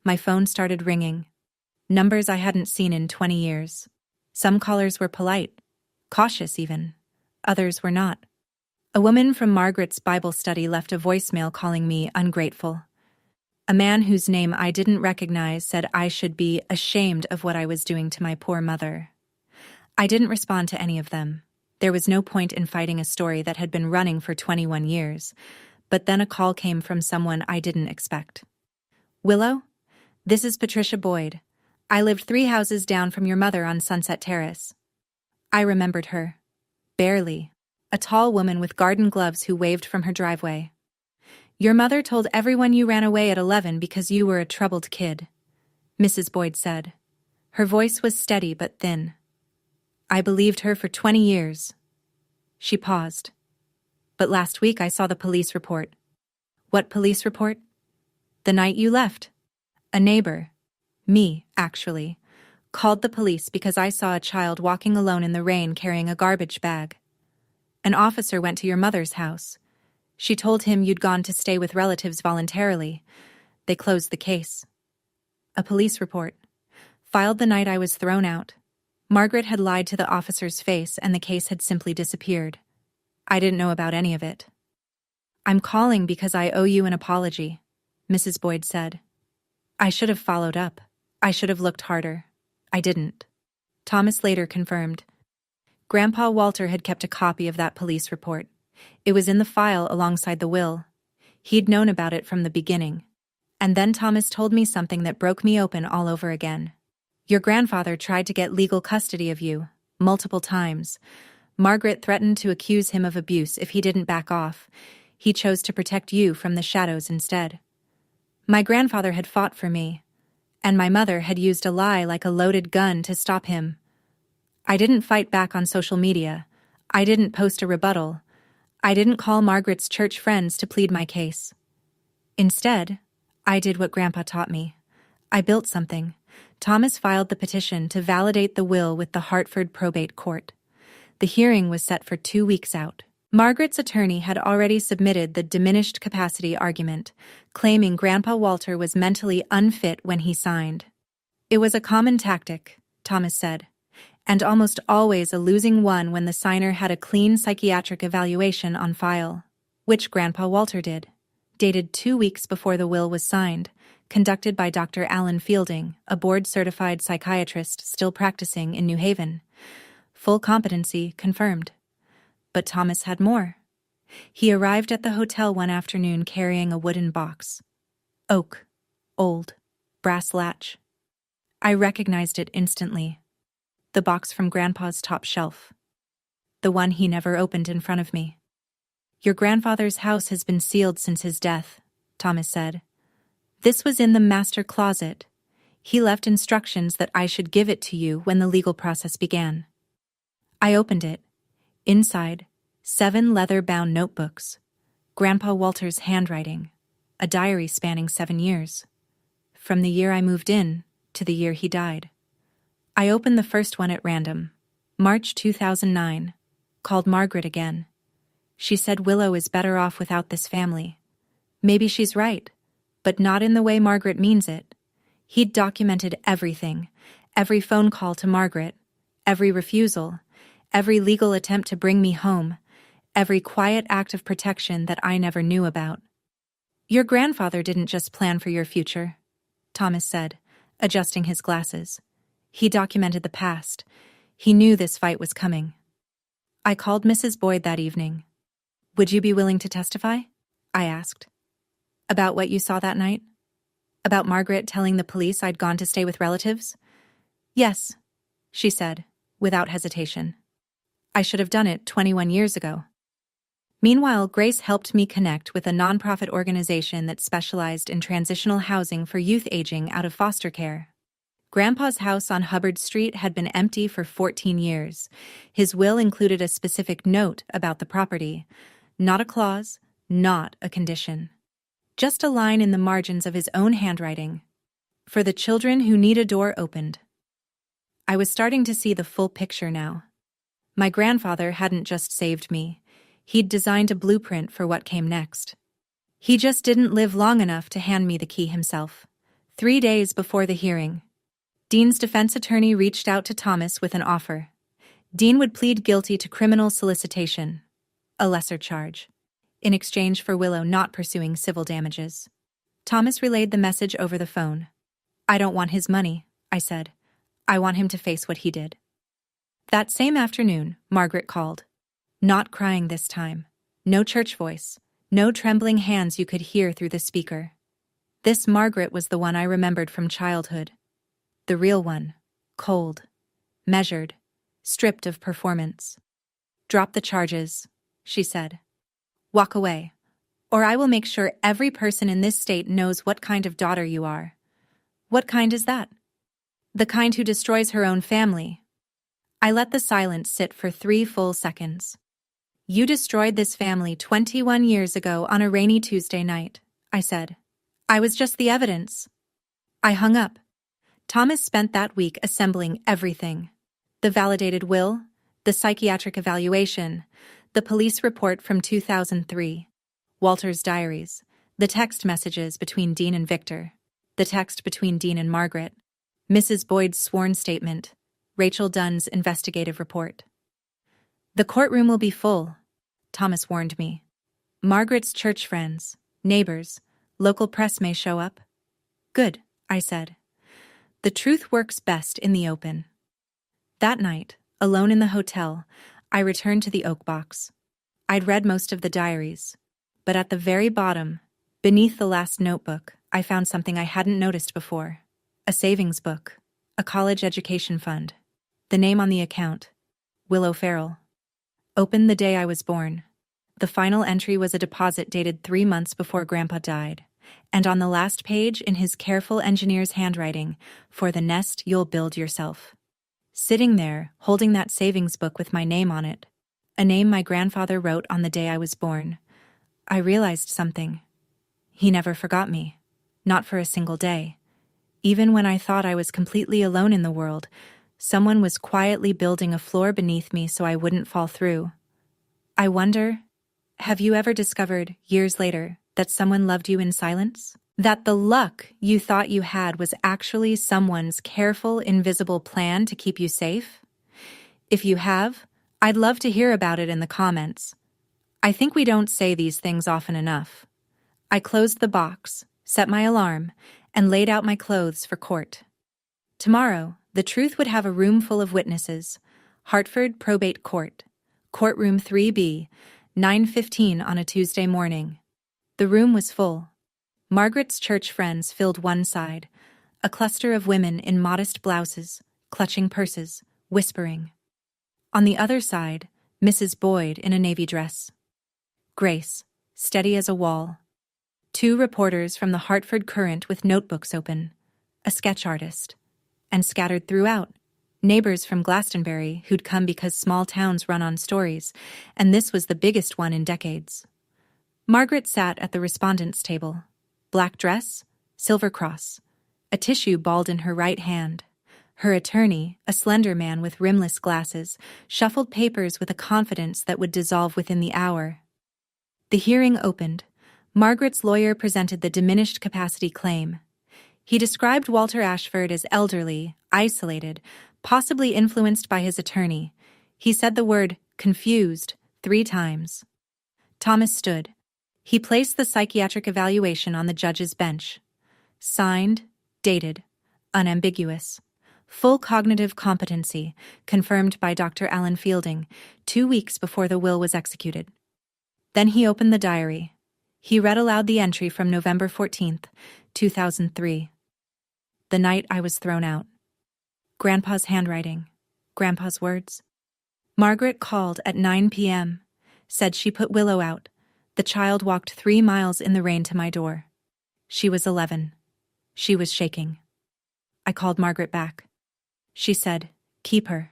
My phone started ringing. Numbers I hadn't seen in 20 years. Some callers were polite, cautious even. Others were not. A woman from Margaret's Bible study left a voicemail calling me ungrateful. A man whose name I didn't recognize said I should be ashamed of what I was doing to my poor mother. I didn't respond to any of them. There was no point in fighting a story that had been running for 21 years. But then a call came from someone I didn't expect. "Willow? This is Patricia Boyd. I lived 3 houses down from your mother on Sunset Terrace." I remembered her. Barely. A tall woman with garden gloves who waved from her driveway. "Your mother told everyone you ran away at 11 because you were a troubled kid," Mrs. Boyd said. Her voice was steady but thin. "I believed her for 20 years. She paused. "But last week I saw the police report." "What police report?" "The night you left. A neighbor, me, actually, called the police because I saw a child walking alone in the rain carrying a garbage bag. An officer went to your mother's house. She told him you'd gone to stay with relatives voluntarily. They closed the case." A police report. Filed the night I was thrown out. Margaret had lied to the officer's face and the case had simply disappeared. I didn't know about any of it. "I'm calling because I owe you an apology," Mrs. Boyd said. "I should have followed up. I should have looked harder. I didn't." Thomas later confirmed. Grandpa Walter had kept a copy of that police report. It was in the file alongside the will. He'd known about it from the beginning. And then Thomas told me something that broke me open all over again. "Your grandfather tried to get legal custody of you, multiple times. Margaret threatened to accuse him of abuse if he didn't back off. He chose to protect you from the shadows instead. My grandfather had fought for me, and my mother had used a lie like a loaded gun to stop him. I didn't fight back on social media. I didn't post a rebuttal. I didn't call Margaret's church friends to plead my case. Instead, I did what Grandpa taught me. I built something. Thomas filed the petition to validate the will with the Hartford Probate Court. The hearing was set for 2 weeks out. Margaret's attorney had already submitted the diminished capacity argument, claiming Grandpa Walter was mentally unfit when he signed. It was a common tactic, Thomas said, and almost always a losing one when the signer had a clean psychiatric evaluation on file, which Grandpa Walter did, dated 2 weeks before the will was signed, conducted by Dr. Alan Fielding, a board-certified psychiatrist still practicing in New Haven. Full competency confirmed. But Thomas had more. He arrived at the hotel one afternoon carrying a wooden box. Oak. Old. Brass latch. I recognized it instantly. The box from Grandpa's top shelf. The one he never opened in front of me. Your grandfather's house has been sealed since his death, Thomas said. This was in the master closet. He left instructions that I should give it to you when the legal process began. I opened it. Inside, 7 leather-bound notebooks. Grandpa Walter's handwriting. A diary spanning 7 years. From the year I moved in to the year he died. I opened the first one at random. March 2009. Called Margaret again. She said Willow is better off without this family. Maybe she's right, but not in the way Margaret means it. He'd documented everything, every phone call to Margaret, every refusal, every legal attempt to bring me home, every quiet act of protection that I never knew about. Your grandfather didn't just plan for your future, Thomas said, adjusting his glasses. He documented the past. He knew this fight was coming. I called Mrs. Boyd that evening. Would you be willing to testify? I asked. About what you saw that night? About Margaret telling the police I'd gone to stay with relatives? Yes, she said, without hesitation. I should have done it 21 years ago. Meanwhile, Grace helped me connect with a nonprofit organization that specialized in transitional housing for youth aging out of foster care. Grandpa's house on Hubbard Street had been empty for 14 years. His will included a specific note about the property, not a clause, not a condition. Just a line in the margins of his own handwriting. For the children who need a door opened. I was starting to see the full picture now. My grandfather hadn't just saved me. He'd designed a blueprint for what came next. He just didn't live long enough to hand me the key himself. 3 days before the hearing, Dean's defense attorney reached out to Thomas with an offer. Dean would plead guilty to criminal solicitation, a lesser charge, in exchange for Willow not pursuing civil damages. Thomas relayed the message over the phone. I don't want his money, I said. I want him to face what he did. That same afternoon, Margaret called. Not crying this time. No church voice. No trembling hands you could hear through the speaker. This Margaret was the one I remembered from childhood. The real one. Cold. Measured. Stripped of performance. Drop the charges, she said. Walk away, or I will make sure every person in this state knows what kind of daughter you are. What kind is that? The kind who destroys her own family. I let the silence sit for 3 full seconds. You destroyed this family 21 years ago on a rainy Tuesday night, I said. I was just the evidence. I hung up. Thomas spent that week assembling everything. The validated will, the psychiatric evaluation, the police report from 2003, Walter's diaries, the text messages between Dean and Victor, the text between Dean and Margaret, Mrs. Boyd's sworn statement, Rachel Dunn's investigative report. The courtroom will be full, Thomas warned me. Margaret's church friends, neighbors, local press may show up. Good, I said. The truth works best in the open. That night, alone in the hotel, I returned to the oak box. I'd read most of the diaries, but at the very bottom, beneath the last notebook, I found something I hadn't noticed before. A savings book, a college education fund. The name on the account, Willow Farrell. Opened the day I was born. The final entry was a deposit dated 3 months before Grandpa died, and on the last page, in his careful engineer's handwriting, for the nest you'll build yourself. Sitting there, holding that savings book with my name on it, a name my grandfather wrote on the day I was born, I realized something. He never forgot me. not for a single day. Even when I thought I was completely alone in the world, someone was quietly building a floor beneath me so I wouldn't fall through. I wonder, have you ever discovered, years later, that someone loved you in silence? That the luck you thought you had was actually someone's careful, invisible plan to keep you safe? If you have, I'd love to hear about it in the comments. I think we don't say these things often enough. I closed the box, set my alarm, and laid out my clothes for court. Tomorrow, the truth would have a room full of witnesses. Hartford Probate Court, Courtroom 3B, 9:15 on a Tuesday morning. The room was full. Margaret's church friends filled one side, a cluster of women in modest blouses, clutching purses, whispering. On the other side, Mrs. Boyd in a navy dress. Grace, steady as a wall. 2 reporters from the Hartford Courant with notebooks open, a sketch artist, and scattered throughout, neighbors from Glastonbury who'd come because small towns run on stories, and this was the biggest one in decades. Margaret sat at the respondents' table. Black dress, silver cross, a tissue balled in her right hand. Her attorney, a slender man with rimless glasses, shuffled papers with a confidence that would dissolve within the hour. The hearing opened. Margaret's lawyer presented the diminished capacity claim. He described Walter Ashford as elderly, isolated, possibly influenced by his attorney. He said the word confused 3 times. Thomas stood. He placed the psychiatric evaluation on the judge's bench. Signed, dated, unambiguous. Full cognitive competency, confirmed by Dr. Alan Fielding, 2 weeks before the will was executed. Then he opened the diary. He read aloud the entry from November 14th, 2003. The night I was thrown out. Grandpa's handwriting. Grandpa's words. Margaret called at 9 p.m., said she put Willow out. The child walked 3 miles in the rain to my door. She was 11. She was shaking. I called Margaret back. She said, "Keep her.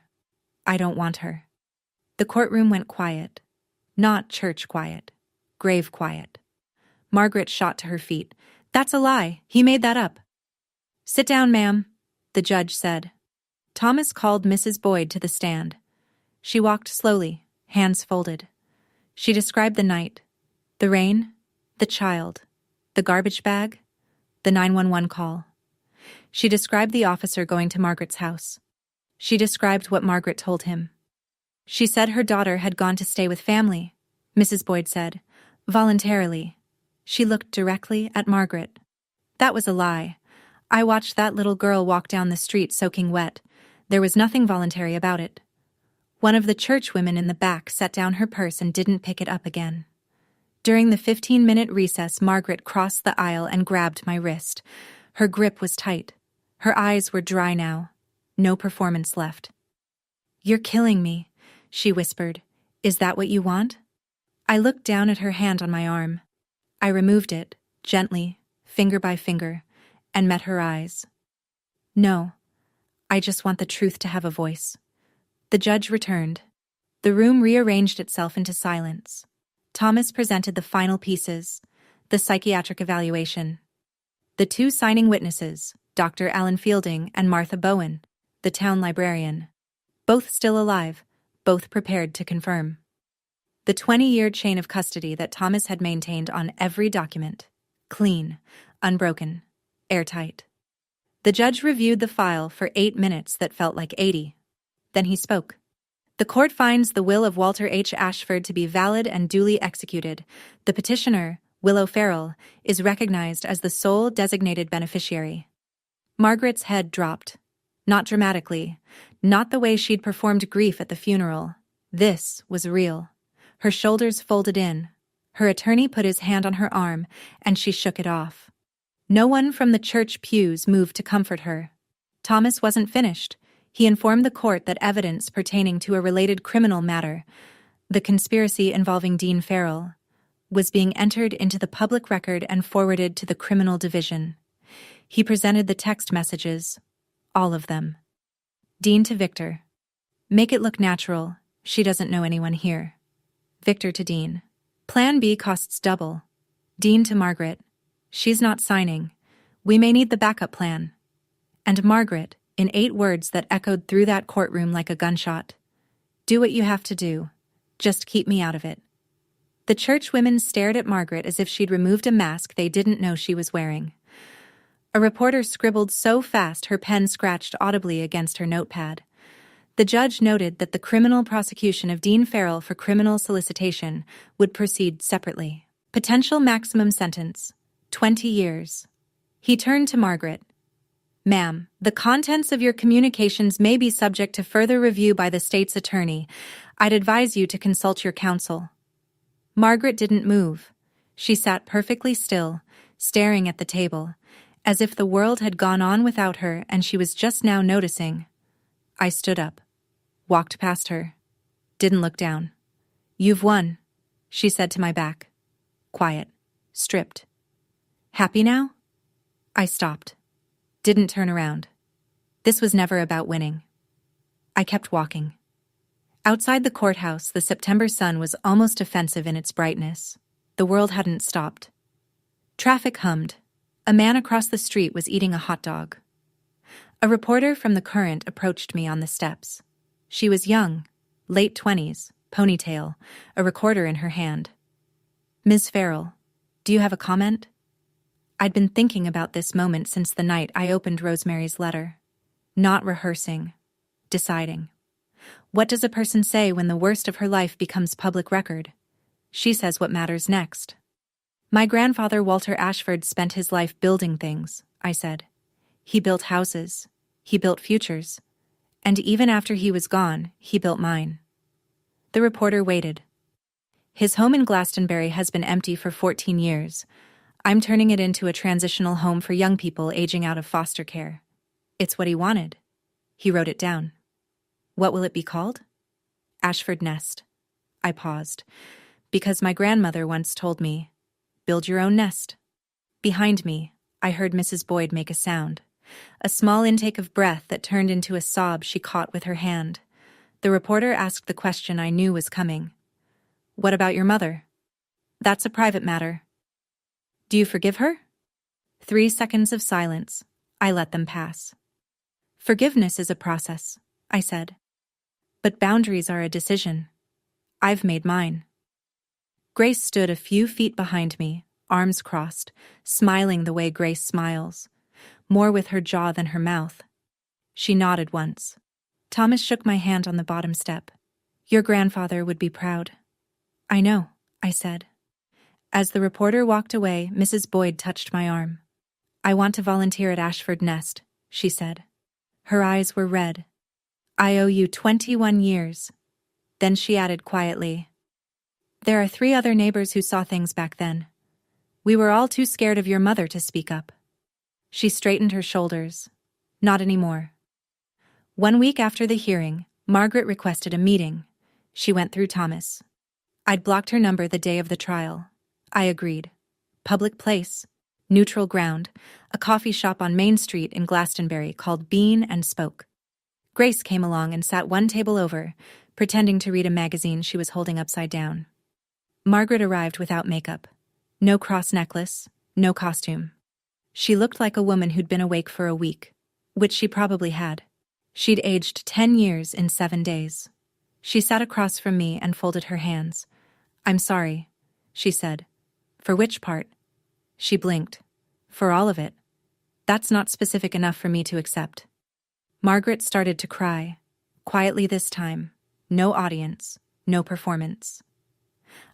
I don't want her." The courtroom went quiet. Not church quiet. Grave quiet. Margaret shot to her feet. "That's a lie. He made that up." "Sit down, ma'am," the judge said. Thomas called Mrs. Boyd to the stand. She walked slowly, hands folded. She described the night, the rain, the child, the garbage bag, the 911 call. She described the officer going to Margaret's house. She described what Margaret told him. She said her daughter had gone to stay with family, Mrs. Boyd said, voluntarily. She looked directly at Margaret. That was a lie. I watched that little girl walk down the street soaking wet. There was nothing voluntary about it. One of the church women in the back set down her purse and didn't pick it up again. During the 15-minute recess, Margaret crossed the aisle and grabbed my wrist. Her grip was tight. Her eyes were dry now. No performance left. "You're killing me," she whispered. "Is that what you want?" I looked down at her hand on my arm. I removed it, gently, finger by finger, and met her eyes. "No, I just want the truth to have a voice." The judge returned. The room rearranged itself into silence. Thomas presented the final pieces, the psychiatric evaluation. The 2 signing witnesses, Dr. Alan Fielding and Martha Bowen, the town librarian. Both still alive, both prepared to confirm. The 20-year chain of custody that Thomas had maintained on every document. Clean, unbroken, airtight. The judge reviewed the file for 8 minutes that felt like 80. Then he spoke. "The court finds the will of Walter H. Ashford to be valid and duly executed. The petitioner, Willow Farrell, is recognized as the sole designated beneficiary." Margaret's head dropped. Not dramatically, not the way she'd performed grief at the funeral. This was real. Her shoulders folded in. Her attorney put his hand on her arm, and she shook it off. No one from the church pews moved to comfort her. Thomas wasn't finished. He informed the court that evidence pertaining to a related criminal matter, the conspiracy involving Dean Farrell, was being entered into the public record and forwarded to the criminal division. He presented the text messages, all of them. Dean to Victor. "Make it look natural. She doesn't know anyone here." Victor to Dean. "Plan B costs double." Dean to Margaret. "She's not signing. We may need the backup plan. And Margaret, in 8 words that echoed through that courtroom like a gunshot. Do what you have to do. Just keep me out of it. The church women stared at Margaret as if she'd removed a mask they didn't know she was wearing. A reporter scribbled so fast her pen scratched audibly against her notepad. The judge noted that the criminal prosecution of Dean Farrell for criminal solicitation would proceed separately. Potential maximum sentence, 20 years. He turned to Margaret. Ma'am, the contents of your communications may be subject to further review by the state's attorney. I'd advise you to consult your counsel. Margaret didn't move. She sat perfectly still, staring at the table, as if the world had gone on without her and she was just now noticing. I stood up, walked past her, didn't look down. You've won, she said to my back. Quiet, stripped. Happy now? I stopped. Didn't turn around. This was never about winning. I kept walking. Outside the courthouse, the September sun was almost offensive in its brightness. The world hadn't stopped. Traffic hummed. A man across the street was eating a hot dog. A reporter from the Current approached me on the steps. She was young, late 20s, ponytail, a recorder in her hand. Ms. Farrell, do you have a comment? I'd been thinking about this moment since the night I opened Rosemary's letter. Not rehearsing. Deciding. What does a person say when the worst of her life becomes public record? She says what matters next. My grandfather Walter Ashford spent his life building things, I said. He built houses. He built futures. And even after he was gone, he built mine. The reporter waited. His home in Glastonbury has been empty for 14 years. I'm turning it into a transitional home for young people aging out of foster care. It's what he wanted. He wrote it down. What will it be called? Ashford Nest. I paused, because my grandmother once told me, build your own nest. Behind me, I heard Mrs. Boyd make a sound, a small intake of breath that turned into a sob she caught with her hand. The reporter asked the question I knew was coming. What about your mother? That's a private matter. Do you forgive her? 3 seconds of silence. I let them pass. Forgiveness is a process, I said. But boundaries are a decision. I've made mine. Grace stood a few feet behind me, arms crossed, smiling the way Grace smiles, more with her jaw than her mouth. She nodded once. Thomas shook my hand on the bottom step. Your grandfather would be proud. I know, I said. As the reporter walked away, Mrs. Boyd touched my arm. I want to volunteer at Ashford Nest, she said. Her eyes were red. I owe you 21 years. Then she added quietly, there are 3 other neighbors who saw things back then. We were all too scared of your mother to speak up. She straightened her shoulders. Not anymore. 1 week after the hearing, Margaret requested a meeting. She went through Thomas. I'd blocked her number the day of the trial. I agreed. Public place, neutral ground, a coffee shop on Main Street in Glastonbury called Bean and Spoke. Grace came along and sat 1 table over, pretending to read a magazine she was holding upside down. Margaret arrived without makeup. No cross necklace, no costume. She looked like a woman who'd been awake for a week, which she probably had. She'd aged 10 years in 7 days. She sat across from me and folded her hands. I'm sorry, she said. For which part? She blinked. For all of it. That's not specific enough for me to accept. Margaret started to cry, quietly this time. No audience, no performance.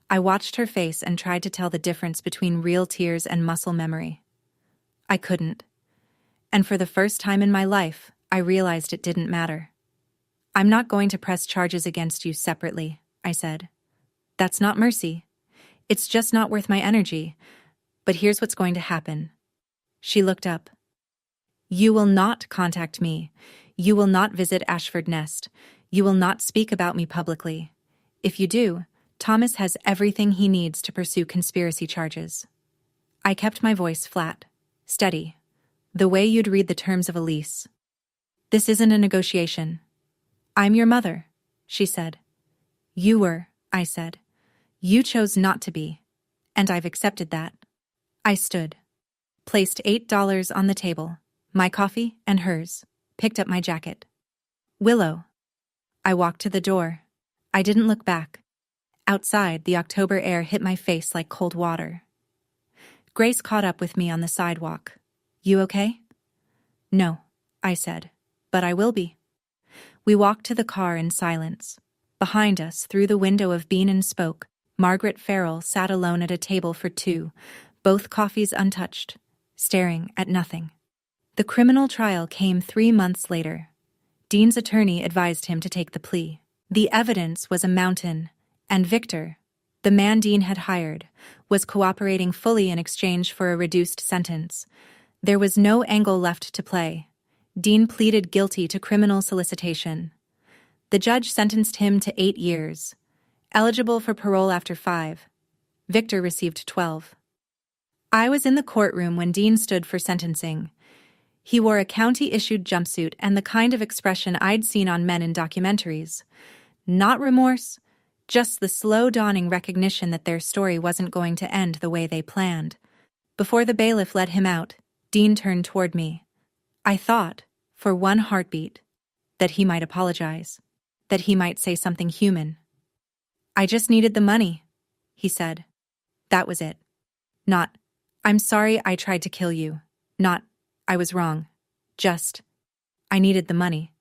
I watched her face and tried to tell the difference between real tears and muscle memory. I couldn't. And for the first time in my life, I realized it didn't matter. I'm not going to press charges against you separately, I said. That's not mercy. It's just not worth my energy. But here's what's going to happen. She looked up. You will not contact me. You will not visit Ashford Nest. You will not speak about me publicly. If you do, Thomas has everything he needs to pursue conspiracy charges. I kept my voice flat, steady, the way you'd read the terms of a lease. This isn't a negotiation. I'm your mother, she said. You were, I said. You chose not to be, and I've accepted that. I stood. placed $8 on the table, my coffee and hers, picked up my jacket. Willow. I walked to the door. I didn't look back. Outside, the October air hit my face like cold water. Grace caught up with me on the sidewalk. You okay? No, I said, but I will be. We walked to the car in silence. Behind us, through the window of Bean and Spoke, Margaret Farrell sat alone at a table for two, both coffees untouched, staring at nothing. The criminal trial came 3 months later. Dean's attorney advised him to take the plea. The evidence was a mountain, and Victor, the man Dean had hired, was cooperating fully in exchange for a reduced sentence. There was no angle left to play. Dean pleaded guilty to criminal solicitation. The judge sentenced him to 8 years, eligible for parole after 5. Victor received 12. I was in the courtroom when Dean stood for sentencing. He wore a county-issued jumpsuit and the kind of expression I'd seen on men in documentaries. Not remorse, just the slow dawning recognition that their story wasn't going to end the way they planned. Before the bailiff let him out, Dean turned toward me. I thought, for one heartbeat, that he might apologize, that he might say something human. I just needed the money, he said. That was it. Not, I'm sorry I tried to kill you. Not, I was wrong. Just, I needed the money.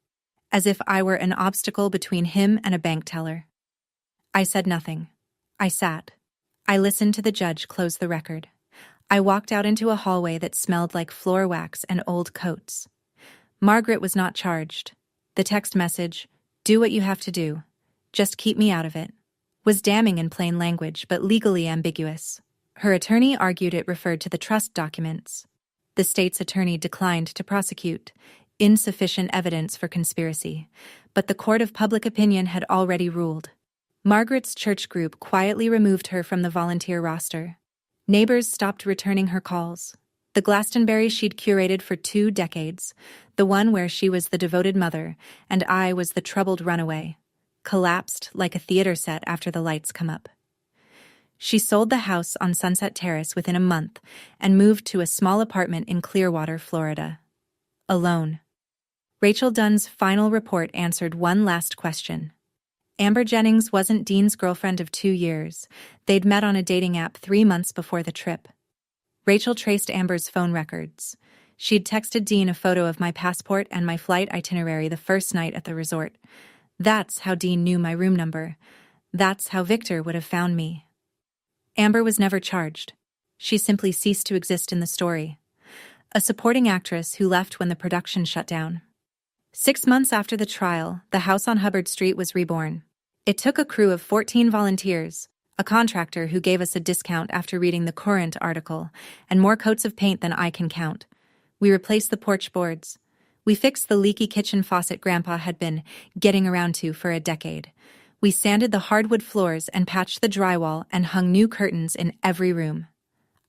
As if I were an obstacle between him and a bank teller. I said nothing. I sat. I listened to the judge close the record. I walked out into a hallway that smelled like floor wax and old coats. Margaret was not charged. The text message, "Do what you have to do. Just keep me out of it," was damning in plain language but legally ambiguous. Her attorney argued it referred to the trust documents. The state's attorney declined to prosecute. Insufficient evidence for conspiracy. But the court of public opinion had already ruled. Margaret's church group quietly removed her from the volunteer roster. Neighbors stopped returning her calls. The Glastonbury she'd curated for 2 decades, the one where she was the devoted mother and I was the troubled runaway, collapsed like a theater set after the lights come up. She sold the house on Sunset Terrace within a month and moved to a small apartment in Clearwater, Florida. Alone. Rachel Dunn's final report answered one last question. Amber Jennings wasn't Dean's girlfriend of 2 years. They'd met on a dating app 3 months before the trip. Rachel traced Amber's phone records. She'd texted Dean a photo of my passport and my flight itinerary the first night at the resort. That's how Dean knew my room number. That's how Victor would have found me. Amber was never charged. She simply ceased to exist in the story. A supporting actress who left when the production shut down. 6 months after the trial, the house on Hubbard Street was reborn. It took a crew of 14 volunteers, a contractor who gave us a discount after reading the Courant article, and more coats of paint than I can count. We replaced the porch boards. We fixed the leaky kitchen faucet Grandpa had been getting around to for a decade. We sanded the hardwood floors and patched the drywall and hung new curtains in every room.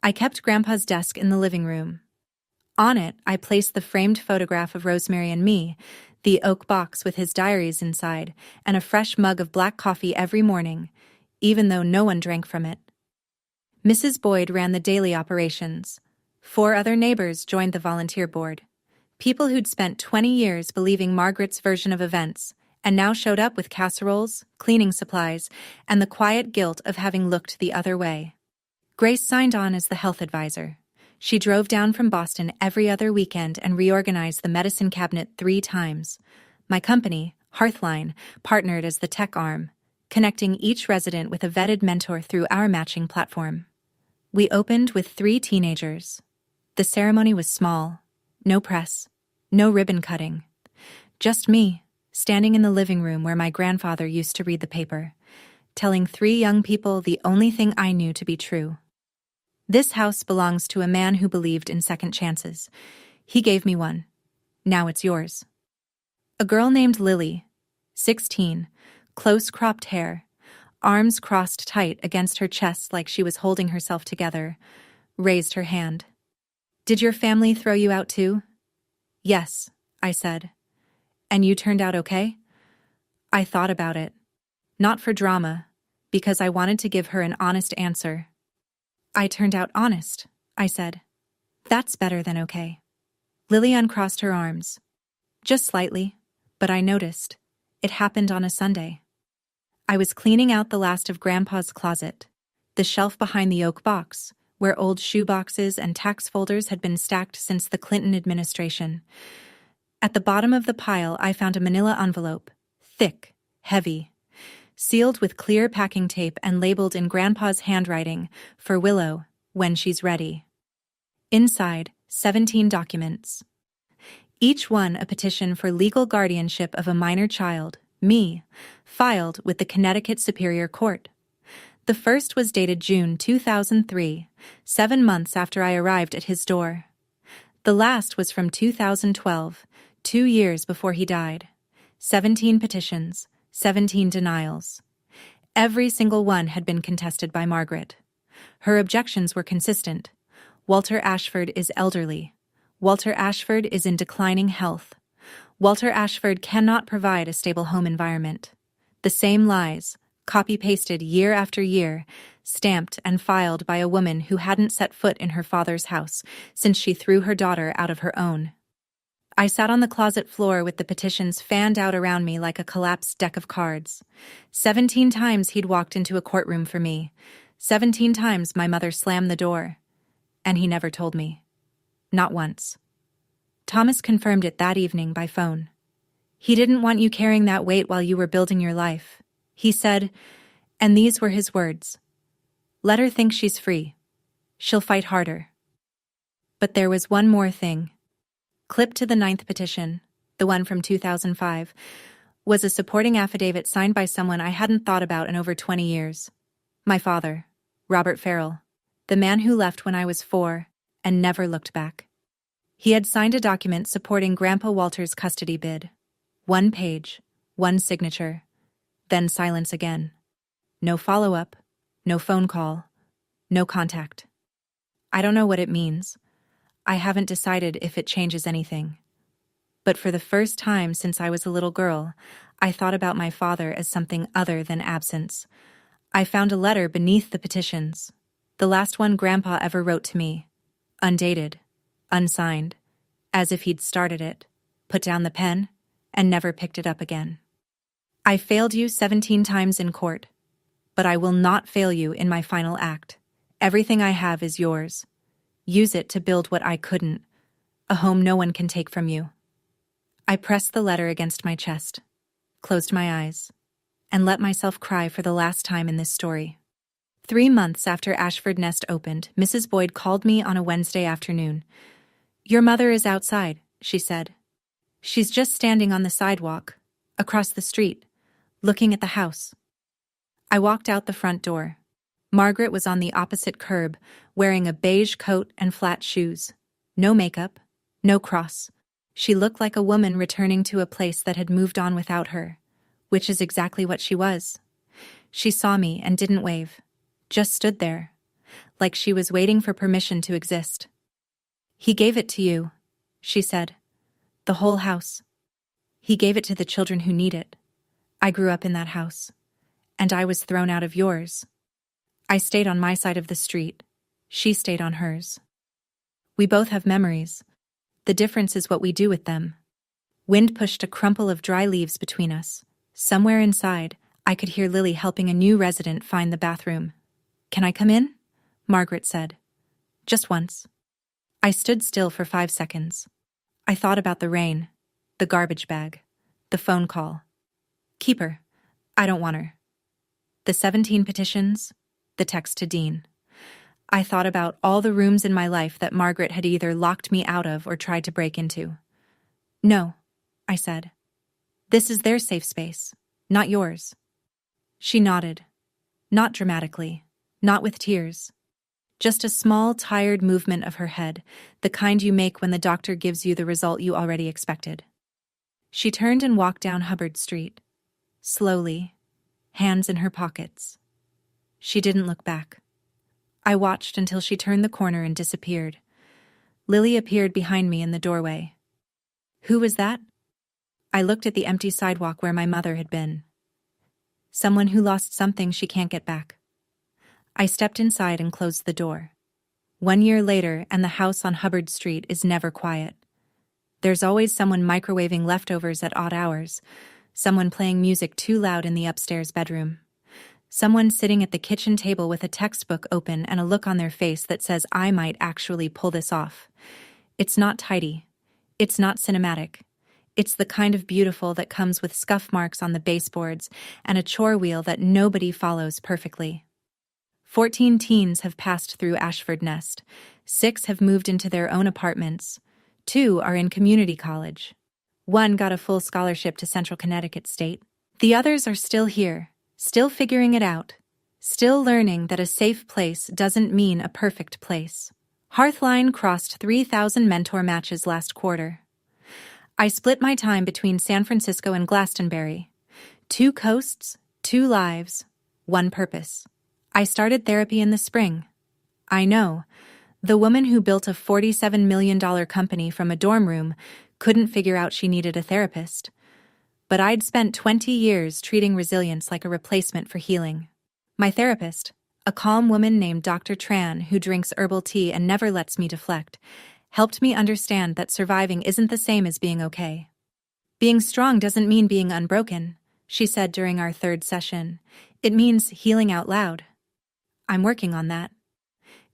I kept Grandpa's desk in the living room. On it, I placed the framed photograph of Rosemary and me, the oak box with his diaries inside, and a fresh mug of black coffee every morning, even though no one drank from it. Mrs. Boyd ran the daily operations. 4 other neighbors joined the volunteer board. People who'd spent 20 years believing Margaret's version of events, and now showed up with casseroles, cleaning supplies, and the quiet guilt of having looked the other way. Grace signed on as the health advisor. She drove down from Boston every other weekend and reorganized the medicine cabinet 3 times. My company, Hearthline, partnered as the tech arm, connecting each resident with a vetted mentor through our matching platform. We opened with 3 teenagers. The ceremony was small. No press. No ribbon cutting. Just me, standing in the living room where my grandfather used to read the paper, telling 3 young people the only thing I knew to be true. This house belongs to a man who believed in second chances. He gave me one. Now it's yours. A girl named Lily, 16, close-cropped hair, arms crossed tight against her chest like she was holding herself together, raised her hand. "Did your family throw you out too?" "Yes," I said. "And you turned out okay?" I thought about it. Not for drama, because I wanted to give her an honest answer. "I turned out honest," I said. That's better than okay. Lily uncrossed her arms. Just slightly, but I noticed. It happened on a Sunday. I was cleaning out the last of Grandpa's closet, the shelf behind the oak box, where old shoe boxes and tax folders had been stacked since the Clinton administration. At the bottom of the pile, I found a manila envelope, thick, heavy, sealed with clear packing tape and labeled in Grandpa's handwriting, "For Willow, when she's ready." Inside, 17 documents. Each one a petition for legal guardianship of a minor child, me, filed with the Connecticut Superior Court. The first was dated June 2003, 7 months after I arrived at his door. The last was from 2012, 2 years before he died. 17 petitions, 17 denials. Every single one had been contested by Margaret. Her objections were consistent. Walter Ashford is elderly. Walter Ashford is in declining health. Walter Ashford cannot provide a stable home environment. The same lies, copy-pasted year after year, stamped and filed by a woman who hadn't set foot in her father's house since she threw her daughter out of her own. I sat on the closet floor with the petitions fanned out around me like a collapsed deck of cards. 17 times he'd walked into a courtroom for me. 17 times my mother slammed the door. And he never told me. Not once. Thomas confirmed it that evening by phone. He didn't want you carrying that weight while you were building your life. He said, and these were his words, "Let her think she's free. She'll fight harder." But there was one more thing. Clipped to the 9th petition, the one from 2005, was a supporting affidavit signed by someone I hadn't thought about in over 20 years. My father, Robert Farrell, the man who left when I was 4 and never looked back. He had signed a document supporting Grandpa Walter's custody bid. 1 page, 1 signature, then silence again. No follow-up, no phone call, no contact. I don't know what it means. I haven't decided if it changes anything. But for the first time since I was a little girl, I thought about my father as something other than absence. I found a letter beneath the petitions, the last one Grandpa ever wrote to me, undated, unsigned, as if he'd started it, put down the pen, and never picked it up again. I failed you 17 times in court, but I will not fail you in my final act. Everything I have is yours. Use it to build what I couldn't, a home no one can take from you. I pressed the letter against my chest, closed my eyes, and let myself cry for the last time in this story. 3 months after Ashford Nest opened, Mrs. Boyd called me on a Wednesday afternoon. "Your mother is outside," she said. "She's just standing on the sidewalk, across the street, looking at the house." I walked out the front door. Margaret was on the opposite curb, wearing a beige coat and flat shoes. No makeup, no cross. She looked like a woman returning to a place that had moved on without her, which is exactly what she was. She saw me and didn't wave, just stood there, like she was waiting for permission to exist. "He gave it to you," she said. "The whole house. He gave it to the children who need it. I grew up in that house, and I was thrown out of yours. I stayed on my side of the street. She stayed on hers. We both have memories. The difference is what we do with them." Wind pushed a crumple of dry leaves between us. Somewhere inside, I could hear Lily helping a new resident find the bathroom. "Can I come in?" Margaret said. "Just once." I stood still for 5 seconds. I thought about the rain, the garbage bag, the phone call. Keep her. I don't want her. The 17 petitions, the text to Dean. I thought about all the rooms in my life that Margaret had either locked me out of or tried to break into. "No," I said. "This is their safe space, not yours." She nodded. Not dramatically, not with tears. Just a small, tired movement of her head, the kind you make when the doctor gives you the result you already expected. She turned and walked down Hubbard Street. Slowly, hands in her pockets. She didn't look back. I watched until she turned the corner and disappeared. Lily appeared behind me in the doorway. "Who was that?" I looked at the empty sidewalk where my mother had been. "Someone who lost something she can't get back." I stepped inside and closed the door. 1 year later, and the house on Hubbard Street is never quiet. There's always someone microwaving leftovers at odd hours, someone playing music too loud in the upstairs bedroom, someone sitting at the kitchen table with a textbook open and a look on their face that says, I might actually pull this off. It's not tidy. It's not cinematic. It's the kind of beautiful that comes with scuff marks on the baseboards and a chore wheel that nobody follows perfectly. 14 teens have passed through Ashford Nest. 6 have moved into their own apartments. 2 are in community college. 1 got a full scholarship to Central Connecticut State. The others are still here, still figuring it out, still learning that a safe place doesn't mean a perfect place. Hearthline crossed 3,000 mentor matches last quarter. I split my time between San Francisco and Glastonbury. 2 coasts, 2 lives, 1 purpose. I started therapy in the spring. I know, the woman who built a $47 million company from a dorm room couldn't figure out she needed a therapist. But I'd spent 20 years treating resilience like a replacement for healing. My therapist, a calm woman named Dr. Tran who drinks herbal tea and never lets me deflect, helped me understand that surviving isn't the same as being okay. Being strong doesn't mean being unbroken, she said during our 3rd session. It means healing out loud. I'm working on that.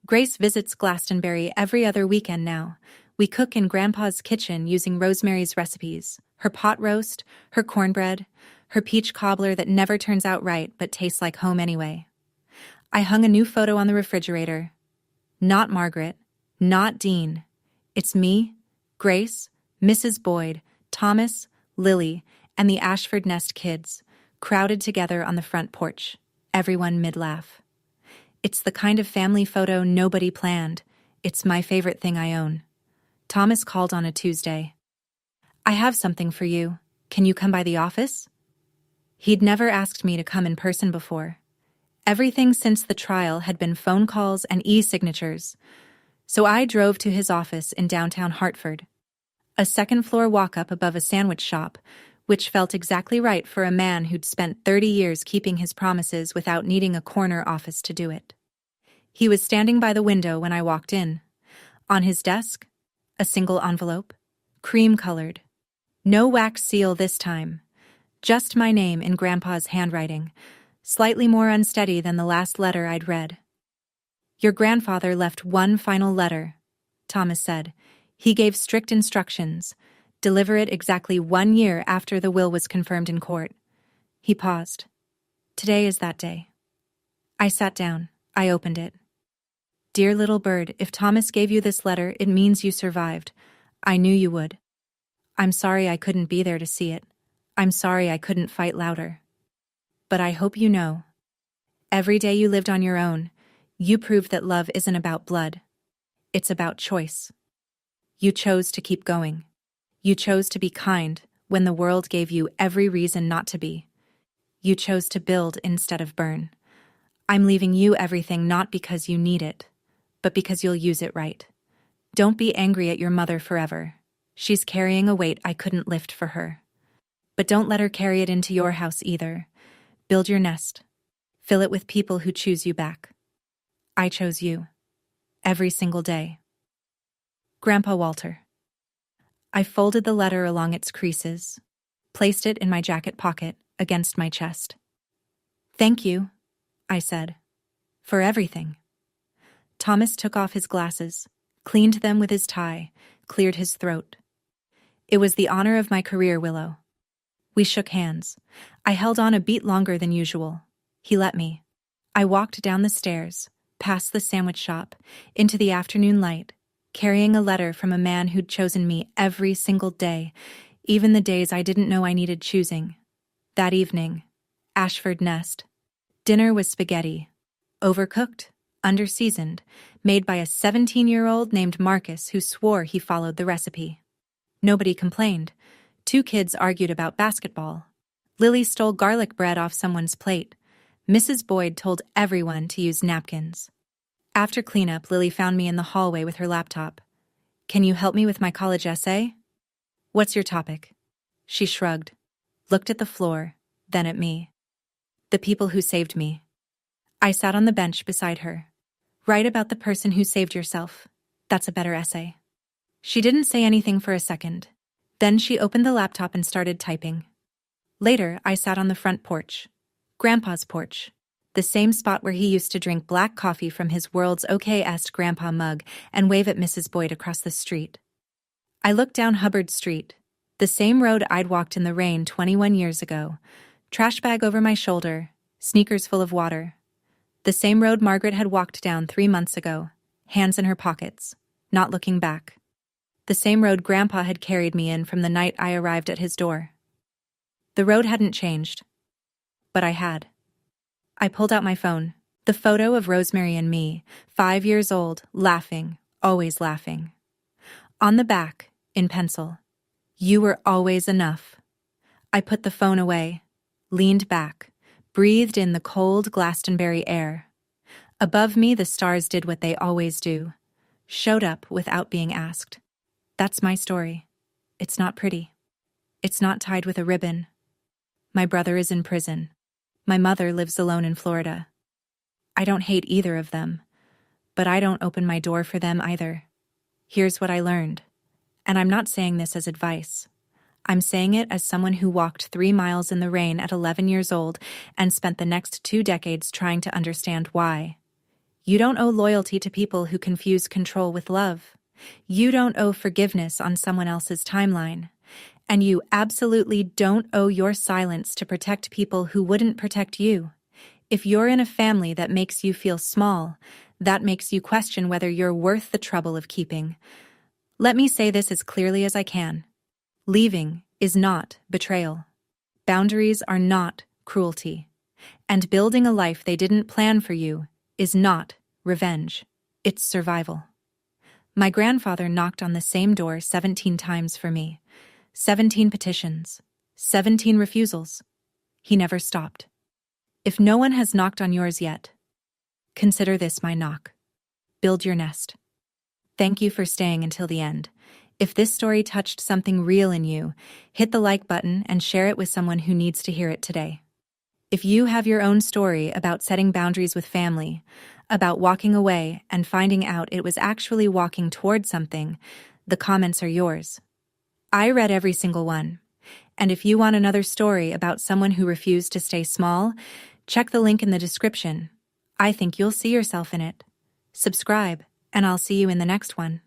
Grace visits Glastonbury every other weekend now. We cook in Grandpa's kitchen using Rosemary's recipes, her pot roast, her cornbread, her peach cobbler that never turns out right but tastes like home anyway. I hung a new photo on the refrigerator. Not Margaret, not Dean. It's me, Grace, Mrs. Boyd, Thomas, Lily, and the Ashford Nest kids, crowded together on the front porch, everyone mid-laugh. It's the kind of family photo nobody planned. It's my favorite thing I own. Thomas called on a Tuesday. I have something for you. Can you come by the office? He'd never asked me to come in person before. Everything since the trial had been phone calls and e-signatures. So I drove to his office in downtown Hartford. A 2nd-floor walk-up above a sandwich shop, which felt exactly right for a man who'd spent 30 years keeping his promises without needing a corner office to do it. He was standing by the window when I walked in. On his desk, a single envelope, cream-colored. No wax seal this time. Just my name in Grandpa's handwriting, slightly more unsteady than the last letter I'd read. Your grandfather left one final letter, Thomas said. He gave strict instructions. Deliver it exactly 1 year after the will was confirmed in court. He paused. Today is that day. I sat down. I opened it. Dear little bird, if Thomas gave you this letter, it means you survived. I knew you would. I'm sorry I couldn't be there to see it. I'm sorry I couldn't fight louder. But I hope you know. Every day you lived on your own, you proved that love isn't about blood. It's about choice. You chose to keep going. You chose to be kind when the world gave you every reason not to be. You chose to build instead of burn. I'm leaving you everything not because you need it, but because you'll use it right. Don't be angry at your mother forever. She's carrying a weight I couldn't lift for her. But don't let her carry it into your house either. Build your nest. Fill it with people who choose you back. I chose you. Every single day. Grandpa Walter. I folded the letter along its creases, placed it in my jacket pocket against my chest. Thank you, I said, for everything. Thomas took off his glasses, cleaned them with his tie, cleared his throat. It was the honor of my career, Willow. We shook hands. I held on a beat longer than usual. He let me. I walked down the stairs, past the sandwich shop, into the afternoon light, carrying a letter from a man who'd chosen me every single day, even the days I didn't know I needed choosing. That evening, Ashford Nest. Dinner was spaghetti. Overcooked, underseasoned, made by a 17-year-old named Marcus who swore he followed the recipe. Nobody complained. 2 kids argued about basketball. Lily stole garlic bread off someone's plate. Mrs. Boyd told everyone to use napkins. After cleanup, Lily found me in the hallway with her laptop. Can you help me with my college essay? What's your topic? She shrugged, looked at the floor, then at me. The people who saved me. I sat on the bench beside her. Write about the person who saved yourself. That's a better essay. She didn't say anything for a second. Then she opened the laptop and started typing. Later, I sat on the front porch. Grandpa's porch. The same spot where he used to drink black coffee from his world's okayest grandpa mug and wave at Mrs. Boyd across the street. I looked down Hubbard Street, the same road I'd walked in the rain 21 years ago, trash bag over my shoulder, sneakers full of water. The same road Margaret had walked down 3 months ago, hands in her pockets, not looking back. The same road Grandpa had carried me in from the night I arrived at his door. The road hadn't changed, but I had. I pulled out my phone, the photo of Rosemary and me, 5 years old, laughing, always laughing. On the back, in pencil, "You were always enough." I put the phone away, leaned back, breathed in the cold Glastonbury air. Above me, the stars did what they always do, showed up without being asked. That's my story. It's not pretty. It's not tied with a ribbon. My brother is in prison. My mother lives alone in Florida. I don't hate either of them, but I don't open my door for them either. Here's what I learned, and I'm not saying this as advice. I'm saying it as someone who walked 3 miles in the rain at 11 years old and spent the next 2 decades trying to understand why. You don't owe loyalty to people who confuse control with love. You don't owe forgiveness on someone else's timeline. And you absolutely don't owe your silence to protect people who wouldn't protect you. If you're in a family that makes you feel small, that makes you question whether you're worth the trouble of keeping. Let me say this as clearly as I can. Leaving is not betrayal. Boundaries are not cruelty. And building a life they didn't plan for you is not revenge. It's survival. My grandfather knocked on the same door 17 times for me. 17 petitions, 17 refusals. He never stopped. If no one has knocked on yours yet, consider this my knock. Build your nest. Thank you for staying until the end. If this story touched something real in you, hit the like button and share it with someone who needs to hear it today. If you have your own story about setting boundaries with family, about walking away and finding out it was actually walking toward something, the comments are yours. I read every single one. And if you want another story about someone who refused to stay small, check the link in the description. I think you'll see yourself in it. Subscribe, and I'll see you in the next one.